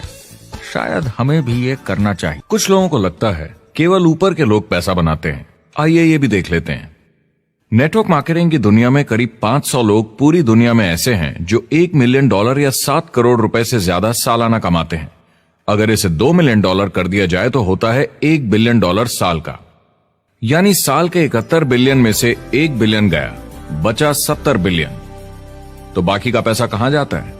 शायद हमें भी ये करना चाहिए। कुछ लोगों को लगता है केवल ऊपर के लोग पैसा बनाते हैं। आइए ये भी देख लेते हैं। नेटवर्क मार्केटिंग की दुनिया में करीब 500 लोग पूरी दुनिया में ऐसे हैं जो $1 मिलियन या 7 करोड़ रुपए से ज्यादा सालाना कमाते हैं। अगर इसे $2 मिलियन कर दिया जाए तो होता है $1 बिलियन साल का, यानी साल के 71 बिलियन में से 1 बिलियन गया, बचा 70 बिलियन। तो बाकी का पैसा कहां जाता है?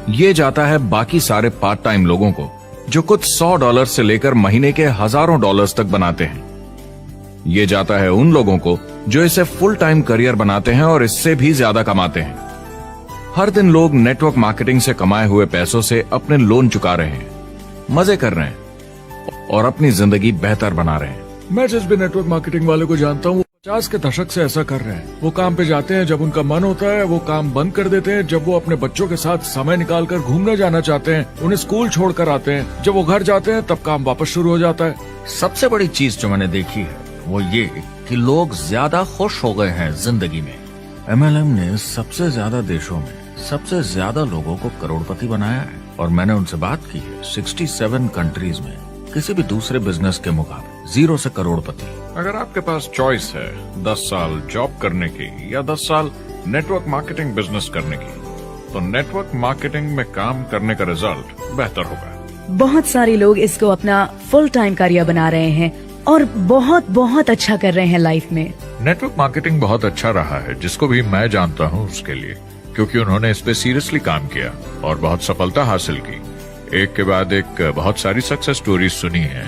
ये जाता है बाकी सारे पार्ट टाइम लोगों को जो कुछ $100 से लेकर महीने के हजारों डॉलर्स तक बनाते हैं। ये जाता है उन लोगों को जो इसे फुल टाइम करियर बनाते हैं और इससे भी ज्यादा कमाते हैं। हर दिन लोग नेटवर्क मार्केटिंग से कमाए हुए पैसों से अपने लोन चुका रहे हैं, मजे कर रहे हैं और अपनी जिंदगी बेहतर बना रहे हैं। मैं जिस भी नेटवर्क मार्केटिंग वाले को जानता हूँ, 50 के दशक से ऐसा कर रहे हैं। वो काम पे जाते हैं जब उनका मन होता है, वो काम बंद कर देते हैं जब वो अपने बच्चों के साथ समय निकालकर घूमने जाना चाहते हैं, उन्हें स्कूल छोड़कर आते हैं, जब वो घर जाते हैं तब काम वापस शुरू हो जाता है। सबसे बड़ी चीज जो मैंने देखी है वो ये कि लोग ज्यादा खुश हो गए हैं जिंदगी में। MLM ने सबसे ज्यादा देशों में सबसे ज्यादा लोगों को करोड़पति बनाया है और मैंने उनसे बात की है 67 कंट्रीज में किसी भी दूसरे बिजनेस के मुकाबले 0 से करोड़पति। अगर आपके पास चॉइस है 10 साल जॉब करने की या 10 साल नेटवर्क मार्केटिंग बिजनेस करने की, तो नेटवर्क मार्केटिंग में काम करने का रिजल्ट बेहतर होगा। बहुत सारे लोग इसको अपना फुल टाइम करियर बना रहे हैं और बहुत बहुत अच्छा कर रहे हैं लाइफ में। नेटवर्क मार्केटिंग बहुत अच्छा रहा है, जिसको भी मैं जानता हूँ उसके लिए, क्योंकि उन्होंने इस पे सीरियसली काम किया और बहुत सफलता हासिल की। एक के बाद एक बहुत सारी सक्सेस स्टोरीज सुनी है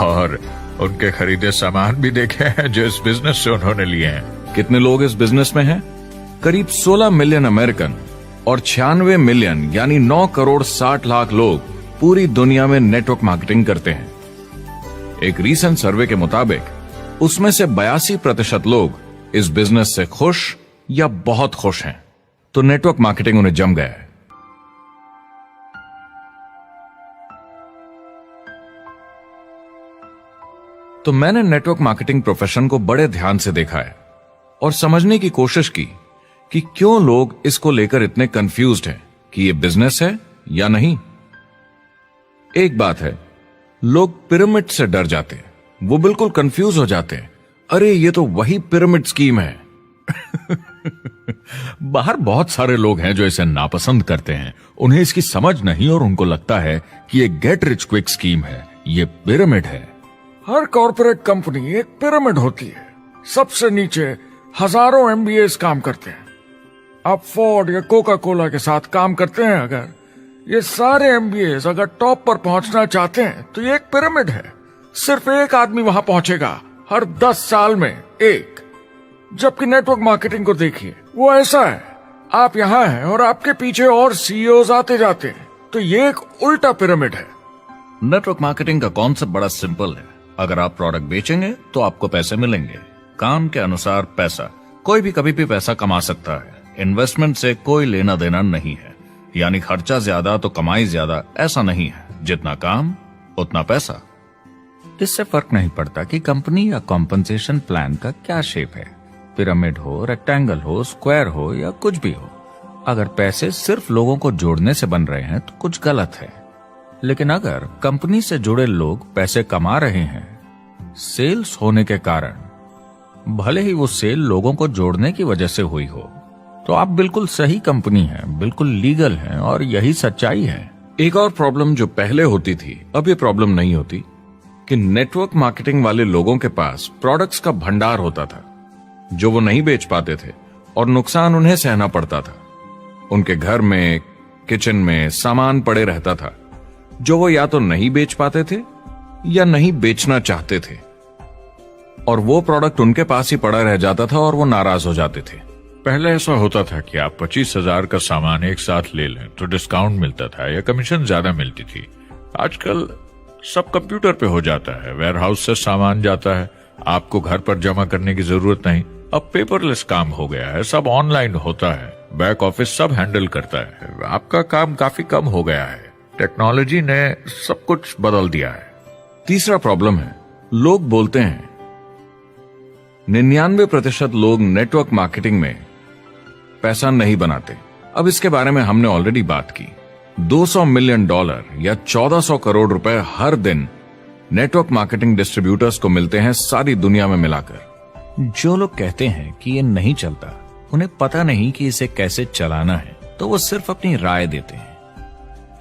और उनके खरीदे सामान भी देखे हैं जो इस बिजनेस से उन्होंने लिए हैं। कितने लोग इस बिजनेस में हैं? करीब 16 मिलियन अमेरिकन और 96 मिलियन यानी 9 करोड़ 60 लाख लोग पूरी दुनिया में नेटवर्क मार्केटिंग करते हैं। एक रीसेंट सर्वे के मुताबिक उसमें से 82% लोग इस बिजनेस से खुश या बहुत खुश हैं। तो नेटवर्क मार्केटिंग उन्हें जम गया है। तो मैंने नेटवर्क मार्केटिंग प्रोफेशन को बड़े ध्यान से देखा है और समझने की कोशिश की कि क्यों लोग इसको लेकर इतने कंफ्यूज्ड हैं कि ये बिजनेस है या नहीं। एक बात है, लोग पिरामिड से डर जाते हैं, वो बिल्कुल कंफ्यूज हो जाते हैं। अरे ये तो वही पिरामिड स्कीम है। बाहर बहुत सारे लोग हैं जो इसे नापसंद करते हैं, उन्हें इसकी समझ नहीं और उनको लगता है कि ये गेट रिच क्विक स्कीम है, ये पिरामिड है। हर कॉर्पोरेट कंपनी एक पिरामिड होती है। सबसे नीचे हजारों एमबीएस काम करते हैं। आप फोर्ड या कोका कोला के साथ काम करते हैं, अगर ये सारे एमबीएस अगर टॉप पर पहुंचना चाहते हैं तो ये एक पिरामिड है। सिर्फ एक आदमी वहां पहुंचेगा हर 10 साल में, एक। जबकि नेटवर्क मार्केटिंग को देखिए, वो ऐसा है, आप यहां हैं और आपके पीछे और सीईओज आते जाते हैं, तो ये एक उल्टा पिरामिड है। नेटवर्क मार्केटिंग का कॉन्सेप्ट बड़ा सिंपल है। अगर आप प्रोडक्ट बेचेंगे तो आपको पैसे मिलेंगे, काम के अनुसार पैसा। कोई भी कभी भी पैसा कमा सकता है, इन्वेस्टमेंट से कोई लेना देना नहीं है। यानी खर्चा ज्यादा तो कमाई ज्यादा, ऐसा नहीं है। जितना काम उतना पैसा। इससे फर्क नहीं पड़ता कि कंपनी या कॉम्पनसेशन प्लान का क्या शेप है, पिरामिड हो, रेक्टेंगल हो, स्क्वायर हो या कुछ भी हो। अगर पैसे सिर्फ लोगों को जोड़ने से बन रहे हैं तो कुछ गलत है। लेकिन अगर कंपनी से जुड़े लोग पैसे कमा रहे हैं सेल्स होने के कारण, भले ही वो सेल लोगों को जोड़ने की वजह से हुई हो, तो आप बिल्कुल सही कंपनी हैं, बिल्कुल लीगल हैं और यही सच्चाई है। एक और प्रॉब्लम जो पहले होती थी, अब ये प्रॉब्लम नहीं होती कि नेटवर्क मार्केटिंग वाले लोगों के पास प्रोडक्ट्स का भंडार होता था जो वो नहीं बेच पाते थे और नुकसान उन्हें सहना पड़ता था। उनके घर में, किचन में सामान पड़े रहता था जो वो या तो नहीं बेच पाते थे या नहीं बेचना चाहते थे, और वो प्रोडक्ट उनके पास ही पड़ा रह जाता था और वो नाराज हो जाते थे। पहले ऐसा होता था कि आप 25,000 का सामान एक साथ ले लें तो डिस्काउंट मिलता था या कमीशन ज्यादा मिलती थी। आजकल सब कंप्यूटर पे हो जाता है, वेयरहाउस से सामान जाता है, आपको घर पर जमा करने की जरूरत नहीं। अब पेपरलेस काम हो गया है, सब ऑनलाइन होता है, बैक ऑफिस सब हैंडल करता है, आपका काम काफी कम हो गया है। टेक्नोलॉजी ने सब कुछ बदल दिया है। तीसरा प्रॉब्लम है, लोग बोलते हैं 99% लोग नेटवर्क मार्केटिंग में पैसा नहीं बनाते। अब इसके बारे में हमने ऑलरेडी बात की। $200 मिलियन या 1400 करोड़ रुपए हर दिन नेटवर्क मार्केटिंग डिस्ट्रीब्यूटर्स को मिलते हैं सारी दुनिया में मिलाकर। जो लोग कहते हैं कि ये नहीं चलता, उन्हें पता नहीं कि इसे कैसे चलाना है, तो वो सिर्फ अपनी राय देते हैं।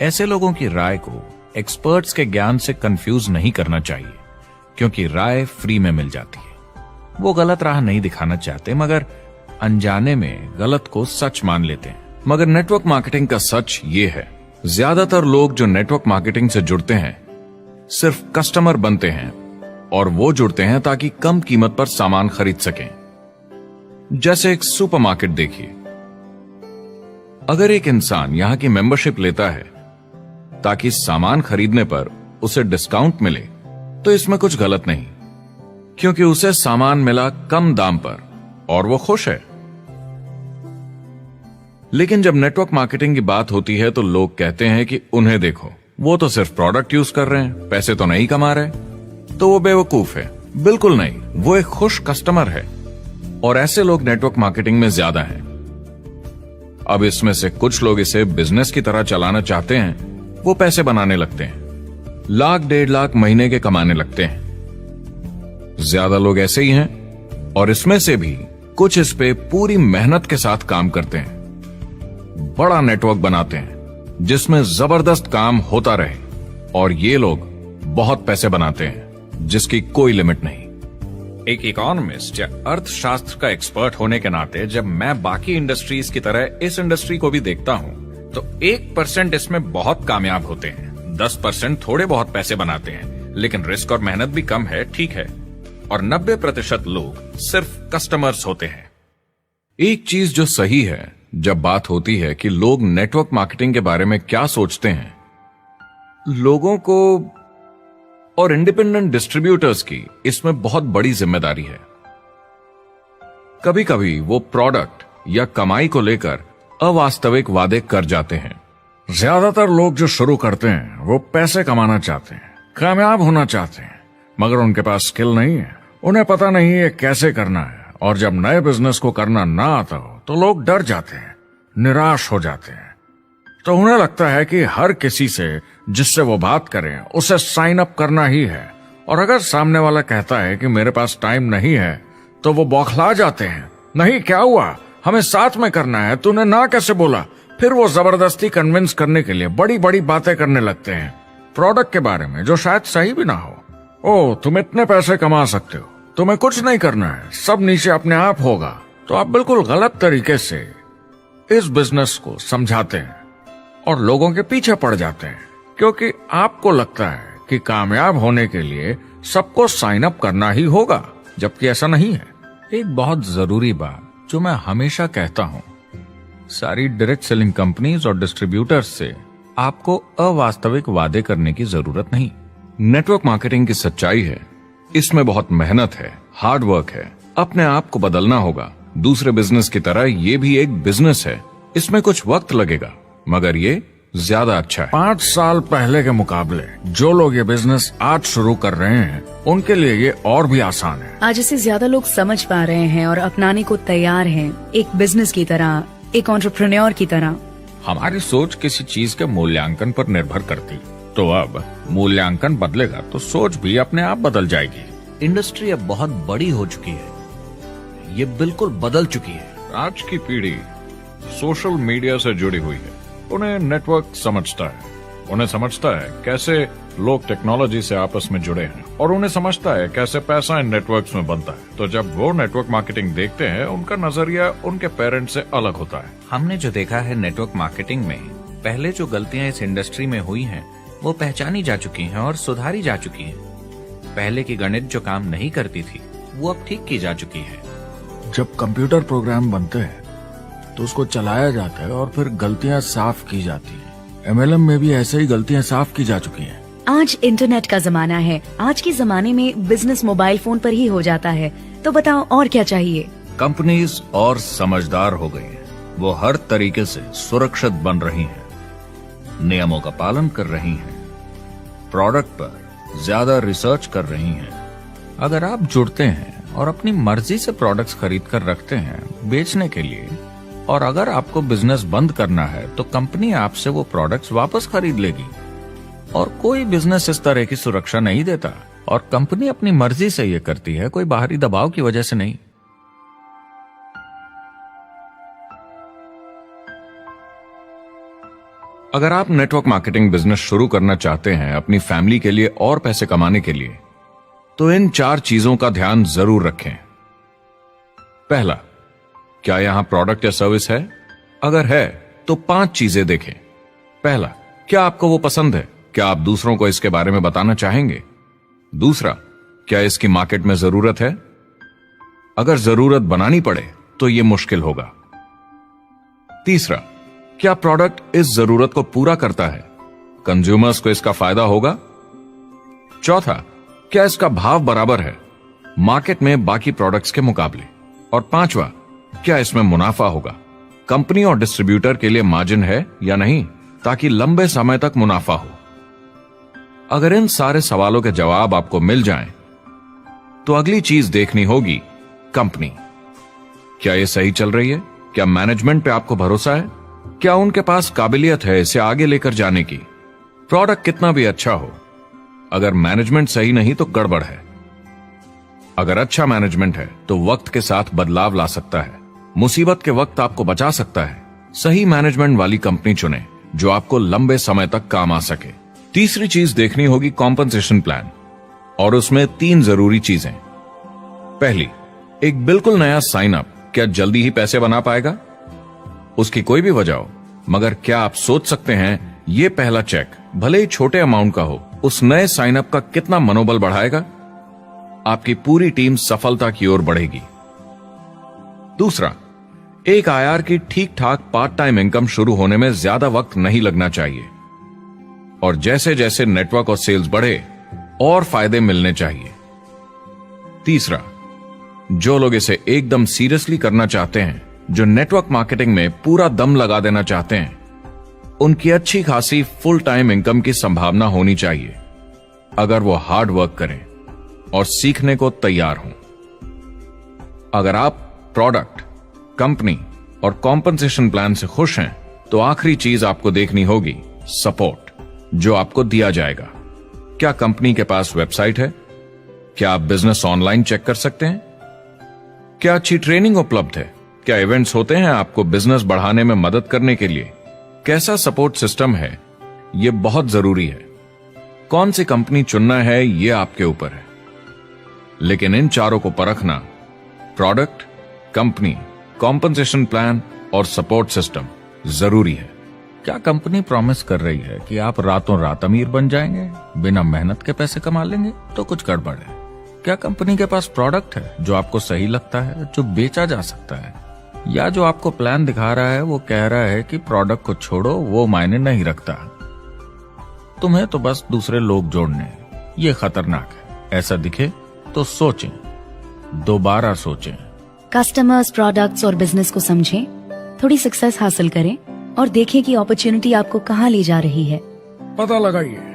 ऐसे लोगों की राय को एक्सपर्ट्स के ज्ञान से कंफ्यूज नहीं करना चाहिए, क्योंकि राय फ्री में मिल जाती है। वो गलत राह नहीं दिखाना चाहते, मगर अनजाने में गलत को सच मान लेते हैं। मगर नेटवर्क मार्केटिंग का सच ये है, ज्यादातर लोग जो नेटवर्क मार्केटिंग से जुड़ते हैं सिर्फ कस्टमर बनते हैं, और वो जुड़ते हैं ताकि कम कीमत पर सामान खरीद सकें। जैसे एक सुपरमार्केट देखिए, अगर एक इंसान यहां की मेंबरशिप लेता है ताकि सामान खरीदने पर उसे डिस्काउंट मिले, तो इसमें कुछ गलत नहीं, क्योंकि उसे सामान मिला कम दाम पर और वो खुश है। लेकिन जब नेटवर्क मार्केटिंग की बात होती है तो लोग कहते हैं कि उन्हें देखो, वो तो सिर्फ प्रोडक्ट यूज कर रहे हैं, पैसे तो नहीं कमा रहे, तो वो बेवकूफ है। बिल्कुल नहीं, वो एक खुश कस्टमर है, और ऐसे लोग नेटवर्क मार्केटिंग में ज्यादा हैं। अब इसमें से कुछ लोग इसे बिजनेस की तरह चलाना चाहते हैं, वो पैसे बनाने लगते हैं, 1,00,000 1,50,000 महीने के कमाने लगते हैं। ज्यादा लोग ऐसे ही हैं, और इसमें से भी कुछ इस पे पूरी मेहनत के साथ काम करते हैं, बड़ा नेटवर्क बनाते हैं जिसमें जबरदस्त काम होता रहे, और ये लोग बहुत पैसे बनाते हैं जिसकी कोई लिमिट नहीं। एक इकोनॉमिस्ट या अर्थशास्त्र का एक्सपर्ट होने के नाते जब मैं बाकी इंडस्ट्रीज की तरह इस इंडस्ट्री को भी देखता हूं, तो 1% इसमें बहुत कामयाब होते हैं, 10% थोड़े बहुत पैसे बनाते हैं, लेकिन रिस्क और मेहनत भी कम है, ठीक है, और 90% लोग सिर्फ कस्टमर्स होते हैं। एक चीज जो सही है जब बात होती है कि लोग नेटवर्क मार्केटिंग के बारे में क्या सोचते हैं, लोगों को और इंडिपेंडेंट डिस्ट्रीब्यूटर्स की इसमें बहुत बड़ी जिम्मेदारी है। कभी कभी वो प्रोडक्ट या कमाई को लेकर अवास्तविक वादे कर जाते हैं। ज्यादातर लोग जो शुरू करते हैं वो पैसे कमाना चाहते हैं, कामयाब होना चाहते हैं, मगर उनके पास स्किल नहीं है, उन्हें पता नहीं है कैसे करना है, और जब नए बिजनेस को करना ना आता हो तो लोग डर जाते हैं, निराश हो जाते हैं। तो उन्हें लगता है कि हर किसी से जिससे वो बात करें उसे साइन अप करना ही है, और अगर सामने वाला कहता है कि मेरे पास टाइम नहीं है तो वो बौखला जाते हैं। नहीं, क्या हुआ, हमें साथ में करना है, तूने ना कैसे बोला? फिर वो जबरदस्ती कन्विंस करने के लिए बड़ी बड़ी बातें करने लगते हैं प्रोडक्ट के बारे में, जो शायद सही भी ना हो। ओ, तुम इतने पैसे कमा सकते हो, तुम्हें कुछ नहीं करना है, सब नीचे अपने आप होगा। तो आप बिल्कुल गलत तरीके से इस बिजनेस को समझाते हैं और लोगों के पीछे पड़ जाते हैं, क्योंकि आपको लगता है कि कामयाब होने के लिए सबको साइन अप करना ही होगा, जबकि ऐसा नहीं है। एक बहुत जरूरी बात जो मैं हमेशा कहता हूं, सारी डायरेक्ट सेलिंग कंपनीज और डिस्ट्रीब्यूटर्स से आपको अवास्तविक वादे करने की जरूरत नहीं। नेटवर्क मार्केटिंग की सच्चाई है, इसमें बहुत मेहनत है, हार्ड वर्क है, अपने आप को बदलना होगा। दूसरे बिजनेस की तरह ये भी एक बिजनेस है, इसमें कुछ वक्त लगेगा, मगर ये ज्यादा अच्छा है। 5 साल पहले के मुकाबले जो लोग ये बिजनेस आज शुरू कर रहे हैं उनके लिए ये और भी आसान है। आज इसे ज्यादा लोग समझ पा रहे हैं और अपनाने को तैयार हैं, एक बिजनेस की तरह, एक एंटरप्रेन्योर की तरह। हमारी सोच किसी चीज के मूल्यांकन पर निर्भर करती, तो अब मूल्यांकन बदलेगा तो सोच भी अपने आप बदल जाएगी। इंडस्ट्री अब बहुत बड़ी हो चुकी है, ये बिल्कुल बदल चुकी है। आज की पीढ़ी सोशल मीडिया से जुड़ी हुई है, उन्हें नेटवर्क समझता है, उन्हें समझता है कैसे लोग टेक्नोलॉजी से आपस में जुड़े हैं, और उन्हें समझता है कैसे पैसा इन नेटवर्क्स में बनता है। तो जब वो नेटवर्क मार्केटिंग देखते हैं, उनका नजरिया उनके पेरेंट्स से अलग होता है। हमने जो देखा है नेटवर्क मार्केटिंग में, पहले जो गलतियां इस इंडस्ट्री में हुई हैं, वो पहचानी जा चुकी हैं और सुधारी जा चुकी हैं। पहले की गणित जो काम नहीं करती थी, वो अब ठीक की जा चुकी है। जब कंप्यूटर प्रोग्राम बनते हैं तो उसको चलाया जाता है और फिर गलतियां साफ की जाती हैं। MLM में भी ऐसे ही गलतियां साफ की जा चुकी हैं। आज इंटरनेट का जमाना है, आज के जमाने में बिजनेस मोबाइल फोन पर ही हो जाता है, तो बताओ और क्या चाहिए। कंपनीज और समझदार हो गई हैं, वो हर तरीके से सुरक्षित बन रही हैं, नियमों का पालन कर रही हैं, प्रोडक्ट पर ज्यादा रिसर्च कर रही हैं। अगर आप जुड़ते हैं और अपनी मर्जी से प्रोडक्ट्स खरीद कर रखते हैं बेचने के लिए, और अगर आपको बिजनेस बंद करना है तो कंपनी आपसे वो प्रोडक्ट्स वापस खरीद लेगी। और कोई बिजनेस इस तरह की सुरक्षा नहीं देता, और कंपनी अपनी मर्जी से ये करती है, कोई बाहरी दबाव की वजह से नहीं। अगर आप नेटवर्क मार्केटिंग बिजनेस शुरू करना चाहते हैं अपनी फैमिली के लिए और पैसे कमाने के लिए, तो इन 4 चीजों का ध्यान जरूर रखें। पहला, क्या यहां प्रोडक्ट या सर्विस है? अगर है तो 5 चीजें देखें। पहला, क्या आपको वो पसंद है? क्या आप दूसरों को इसके बारे में बताना चाहेंगे? दूसरा, क्या इसकी मार्केट में जरूरत है? अगर जरूरत बनानी पड़े तो यह मुश्किल होगा। तीसरा, क्या प्रोडक्ट इस जरूरत को पूरा करता है? कंज्यूमर्स को इसका फायदा होगा? चौथा, क्या इसका भाव बराबर है मार्केट में बाकी प्रोडक्ट्स के मुकाबले? और पांचवा, क्या इसमें मुनाफा होगा? कंपनी और डिस्ट्रीब्यूटर के लिए मार्जिन है या नहीं, ताकि लंबे समय तक मुनाफा हो। अगर इन सारे सवालों के जवाब आपको मिल जाएं, तो अगली चीज देखनी होगी कंपनी। क्या यह सही चल रही है? क्या मैनेजमेंट पे आपको भरोसा है? क्या उनके पास काबिलियत है इसे आगे लेकर जाने की? प्रोडक्ट कितना भी अच्छा हो, अगर मैनेजमेंट सही नहीं तो गड़बड़ है। अगर अच्छा मैनेजमेंट है तो वक्त के साथ बदलाव ला सकता है, मुसीबत के वक्त आपको बचा सकता है। सही मैनेजमेंट वाली कंपनी चुने जो आपको लंबे समय तक काम आ सके। तीसरी चीज देखनी होगी कॉम्पनसेशन प्लान, और उसमें 3 जरूरी चीजें। पहली, एक बिल्कुल नया साइन अप क्या जल्दी ही पैसे बना पाएगा? उसकी कोई भी वजह हो, मगर क्या आप सोच सकते हैं ये पहला चेक, भले ही छोटे अमाउंट का हो, उस नए साइन अप का कितना मनोबल बढ़ाएगा? आपकी पूरी टीम सफलता की ओर बढ़ेगी। दूसरा, एक IR की ठीक ठाक पार्ट टाइम इनकम शुरू होने में ज्यादा वक्त नहीं लगना चाहिए, और जैसे जैसे नेटवर्क और सेल्स बढ़े और फायदे मिलने चाहिए। तीसरा, जो लोग इसे एकदम सीरियसली करना चाहते हैं, जो नेटवर्क मार्केटिंग में पूरा दम लगा देना चाहते हैं, उनकी अच्छी खासी फुल टाइम इनकम की संभावना होनी चाहिए, अगर वो हार्ड वर्क करें और सीखने को तैयार हों। अगर आप प्रोडक्ट, कंपनी और कॉम्पनसेशन प्लान से खुश हैं, तो आखिरी चीज आपको देखनी होगी सपोर्ट, जो आपको दिया जाएगा। क्या कंपनी के पास वेबसाइट है? क्या आप बिजनेस ऑनलाइन चेक कर सकते हैं? क्या अच्छी ट्रेनिंग उपलब्ध है? क्या इवेंट्स होते हैं आपको बिजनेस बढ़ाने में मदद करने के लिए? कैसा सपोर्ट सिस्टम है? यह बहुत जरूरी है। कौन सी कंपनी चुनना है, यह आपके ऊपर है, लेकिन इन चारों को परखना, प्रोडक्ट, कंपनी, कॉम्पनसेशन प्लान और सपोर्ट सिस्टम, जरूरी है। क्या कंपनी प्रॉमिस कर रही है कि आप रातों रात अमीर बन जाएंगे, बिना मेहनत के पैसे कमा लेंगे? तो कुछ गड़बड़ है। क्या कंपनी के पास प्रोडक्ट है जो आपको सही लगता है, जो बेचा जा सकता है? या जो आपको प्लान दिखा रहा है वो कह रहा है कि प्रोडक्ट को छोड़ो, वो मायने नहीं रखता, तुम्हें तो बस दूसरे लोग जोड़ने हैं। ये खतरनाक है। ऐसा दिखे तो सोचें, दोबारा सोचें। कस्टमर्स, प्रोडक्ट्स और बिजनेस को समझें, थोड़ी सक्सेस हासिल करें और देखें कि अपॉर्चुनिटी आपको कहाँ ले जा रही है। पता लगाइए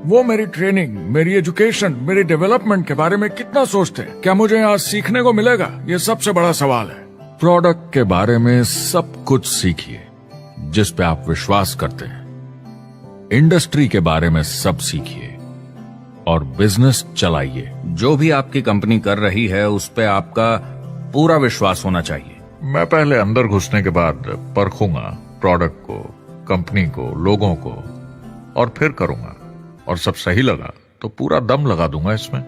वो मेरी ट्रेनिंग, मेरी एजुकेशन, मेरी डेवलपमेंट के बारे में कितना सोचते हैं। क्या मुझे यहाँ सीखने को मिलेगा? ये सबसे बड़ा सवाल है। प्रोडक्ट के बारे में सब कुछ सीखिए जिस पे आप विश्वास करते हैं। इंडस्ट्री के बारे में सब सीखिए और बिजनेस चलाइए। जो भी आपकी कंपनी कर रही है उस पे आपका पूरा विश्वास होना चाहिए। मैं पहले अंदर घुसने के बाद परखूंगा प्रोडक्ट को, कंपनी को, लोगों को, और फिर करूंगा। और सब सही लगा तो पूरा दम लगा दूंगा इसमें।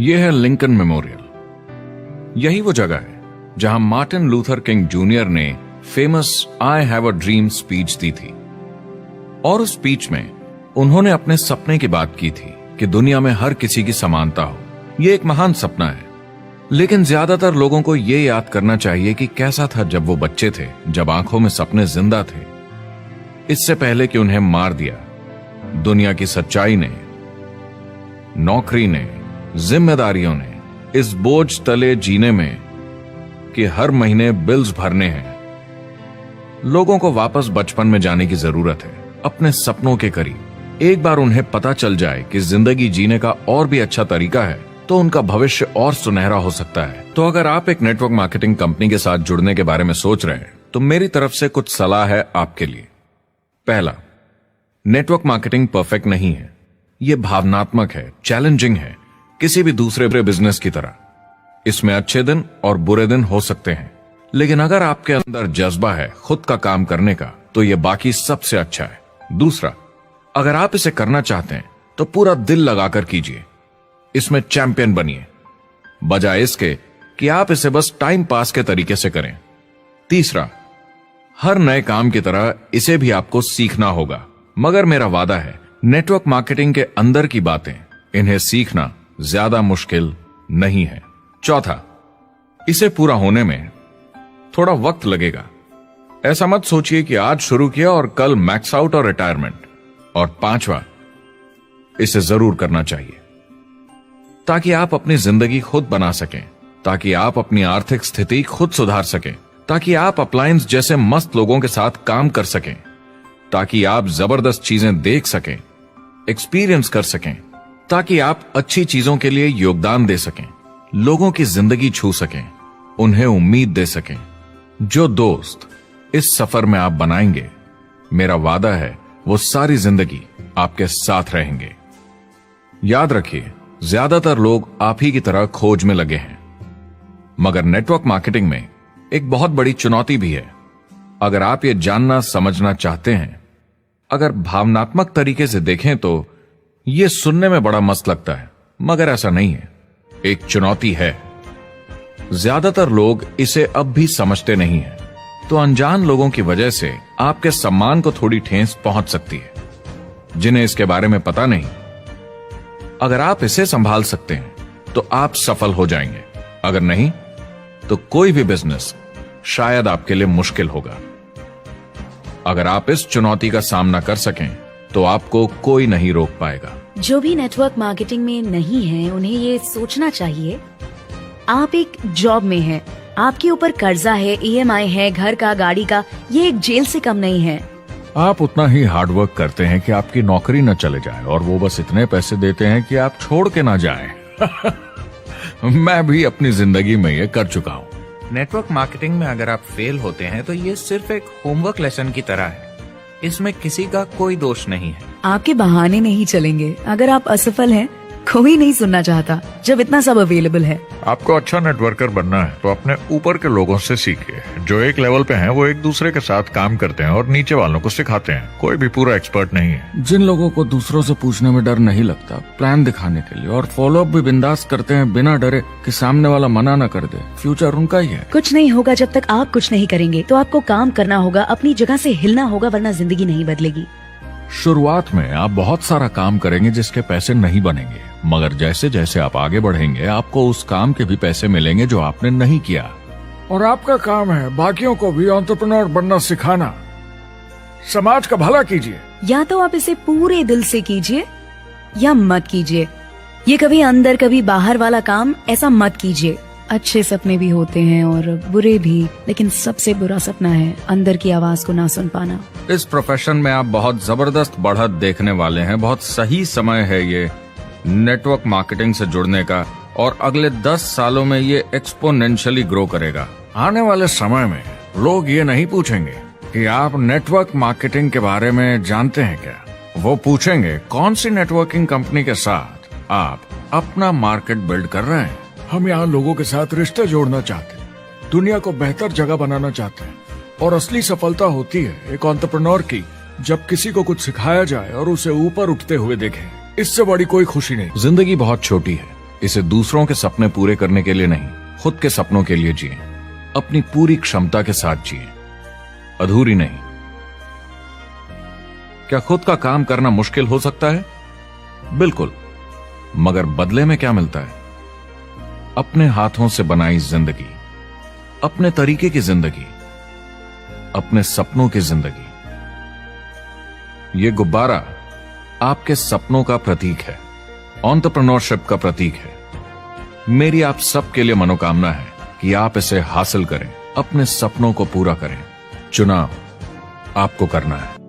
यह है लिंकन मेमोरियल। यही वो जगह है जहां मार्टिन लूथर किंग जूनियर ने famous I have a dream speech दी थी। और उस स्पीच में उन्होंने अपने सपने की बात की थी कि दुनिया में हर किसी की समानता हो। यह एक महान सपना है, लेकिन ज्यादातर लोगों को यह याद करना चाहिए कि कैसा था जब वो बच्चे थे, जब आंखों में सपने जिंदा थे, इससे पहले कि उन्हें मार दिया दुनिया की सच्चाई ने, नौकरी ने, जिम्मेदारियों ने, इस बोझ तले जीने में कि हर महीने बिल्स भरने हैं। लोगों को वापस बचपन में जाने की जरूरत है, अपने सपनों के करीब। एक बार उन्हें पता चल जाए कि जिंदगी जीने का और भी अच्छा तरीका है, तो उनका भविष्य और सुनहरा हो सकता है। तो अगर आप एक नेटवर्क मार्केटिंग कंपनी के साथ जुड़ने के बारे में सोच रहे हैं, तो मेरी तरफ से कुछ सलाह है आपके लिए। पहला, नेटवर्क मार्केटिंग परफेक्ट नहीं है। यह भावनात्मक है, चैलेंजिंग है, किसी भी दूसरे बिजनेस की तरह। इसमें अच्छे दिन और बुरे दिन हो सकते हैं, लेकिन अगर आपके अंदर जज्बा है खुद का काम करने का, तो यह बाकी सबसे अच्छा है। दूसरा, अगर आप इसे करना चाहते हैं तो पूरा दिल लगाकर कीजिए, इसमें चैंपियन बनिए, बजाय इसके कि आप इसे बस टाइम पास के तरीके से करें। तीसरा, हर नए काम की तरह इसे भी आपको सीखना होगा, मगर मेरा वादा है नेटवर्क मार्केटिंग के अंदर की बातें, इन्हें सीखना ज्यादा मुश्किल नहीं है। चौथा, इसे पूरा होने में थोड़ा वक्त लगेगा। ऐसा मत सोचिए कि आज शुरू किया और कल मैक्स आउट और रिटायरमेंट। और पांचवा, इसे जरूर करना चाहिए ताकि आप अपनी जिंदगी खुद बना सकें, ताकि आप अपनी आर्थिक स्थिति खुद सुधार सकें, ताकि आप अप्लायंस जैसे मस्त लोगों के साथ काम कर सकें, ताकि आप जबरदस्त चीजें देख सकें, एक्सपीरियंस कर सकें, ताकि आप अच्छी चीजों के लिए योगदान दे सकें, लोगों की जिंदगी छू सकें, उन्हें उम्मीद दे सकें। जो दोस्त इस सफर में आप बनाएंगे, मेरा वादा है वो सारी जिंदगी आपके साथ रहेंगे। याद रखिए, ज्यादातर लोग आप ही की तरह खोज में लगे हैं, मगर नेटवर्क मार्केटिंग में एक बहुत बड़ी चुनौती भी है। अगर आप ये जानना समझना चाहते हैं, अगर भावनात्मक तरीके से देखें तो यह सुनने में बड़ा मस्त लगता है, मगर ऐसा नहीं है। एक चुनौती है। ज्यादातर लोग इसे अब भी समझते नहीं हैं, तो अनजान लोगों की वजह से आपके सम्मान को थोड़ी ठेस पहुंच सकती है, जिन्हें इसके बारे में पता नहीं। अगर आप इसे संभाल सकते हैं तो आप सफल हो जाएंगे, अगर नहीं तो कोई भी बिजनेस शायद आपके लिए मुश्किल होगा। अगर आप इस चुनौती का सामना कर सकें तो आपको कोई नहीं रोक पाएगा। जो भी नेटवर्क मार्केटिंग में नहीं है, उन्हें ये सोचना चाहिए, आप एक जॉब में हैं, आपके ऊपर कर्जा है, EMI है, घर का, गाड़ी का, ये एक जेल से कम नहीं है। आप उतना ही हार्डवर्क करते हैं कि आपकी नौकरी न चले जाए, और वो बस इतने पैसे देते हैं कि आप छोड़ के ना जाएं। मैं भी अपनी जिंदगी में ये कर चुका हूँ। नेटवर्क मार्केटिंग में अगर आप फेल होते हैं तो ये सिर्फ एक होमवर्क लेसन की तरह है। इसमें किसी का कोई दोष नहीं है। आपके बहाने नहीं चलेंगे। अगर आप असफल हैं, कोई नहीं सुनना चाहता जब इतना सब अवेलेबल है। आपको अच्छा नेटवर्कर बनना है तो अपने ऊपर के लोगों से सीखिए। जो एक लेवल पे हैं वो एक दूसरे के साथ काम करते हैं और नीचे वालों को सिखाते हैं। कोई भी पूरा एक्सपर्ट नहीं है। जिन लोगों को दूसरों से पूछने में डर नहीं लगता, प्लान दिखाने के लिए और फॉलो अप भी बिंदास करते हैं बिना डरे कि सामने वाला मना न कर दे, फ्यूचर उनका ही है। कुछ नहीं होगा जब तक आप कुछ नहीं करेंगे। तो आपको काम करना होगा, अपनी जगह से हिलना होगा, वरना जिंदगी नहीं बदलेगी। शुरुआत में आप बहुत सारा काम करेंगे जिसके पैसे नहीं बनेंगे, मगर जैसे जैसे आप आगे बढ़ेंगे आपको उस काम के भी पैसे मिलेंगे जो आपने नहीं किया। और आपका काम है बाकियों को भी एंटरप्रेन्योर बनना सिखाना। समाज का भला कीजिए। या तो आप इसे पूरे दिल से कीजिए या मत कीजिए। ये कभी अंदर कभी बाहर वाला काम ऐसा मत कीजिए। अच्छे सपने भी होते हैं और बुरे भी, लेकिन सबसे बुरा सपना है अंदर की आवाज को ना सुन पाना। इस प्रोफेशन में आप बहुत जबरदस्त बढ़त देखने वाले हैं। बहुत सही समय है ये नेटवर्क मार्केटिंग से जुड़ने का, और अगले 10 सालों में ये एक्सपोनेंशियली ग्रो करेगा। आने वाले समय में लोग ये नहीं पूछेंगे कि आप नेटवर्क मार्केटिंग के बारे में जानते हैं क्या। वो पूछेंगे कौन सी नेटवर्किंग कंपनी के साथ आप अपना मार्केट बिल्ड कर रहे हैं। हम यहाँ लोगों के साथ रिश्ते जोड़ना चाहते हैं, दुनिया को बेहतर जगह बनाना चाहते हैं। और असली सफलता होती है एक एंटरप्रेन्योर की, जब किसी को कुछ सिखाया जाए और उसे ऊपर उठते हुए देखें। इससे बड़ी कोई खुशी नहीं। जिंदगी बहुत छोटी है, इसे दूसरों के सपने पूरे करने के लिए नहीं, खुद के सपनों के लिए जिए। अपनी पूरी क्षमता के साथ जिए, अधूरी नहीं। क्या खुद का काम करना मुश्किल हो सकता है? बिल्कुल, मगर बदले में क्या मिलता है? अपने हाथों से बनाई जिंदगी, अपने तरीके की जिंदगी, अपने सपनों की जिंदगी। ये गुब्बारा आपके सपनों का प्रतीक है, एंटरप्रेन्योरशिप का प्रतीक है। मेरी आप सबके लिए मनोकामना है कि आप इसे हासिल करें, अपने सपनों को पूरा करें। चुनाव आपको करना है।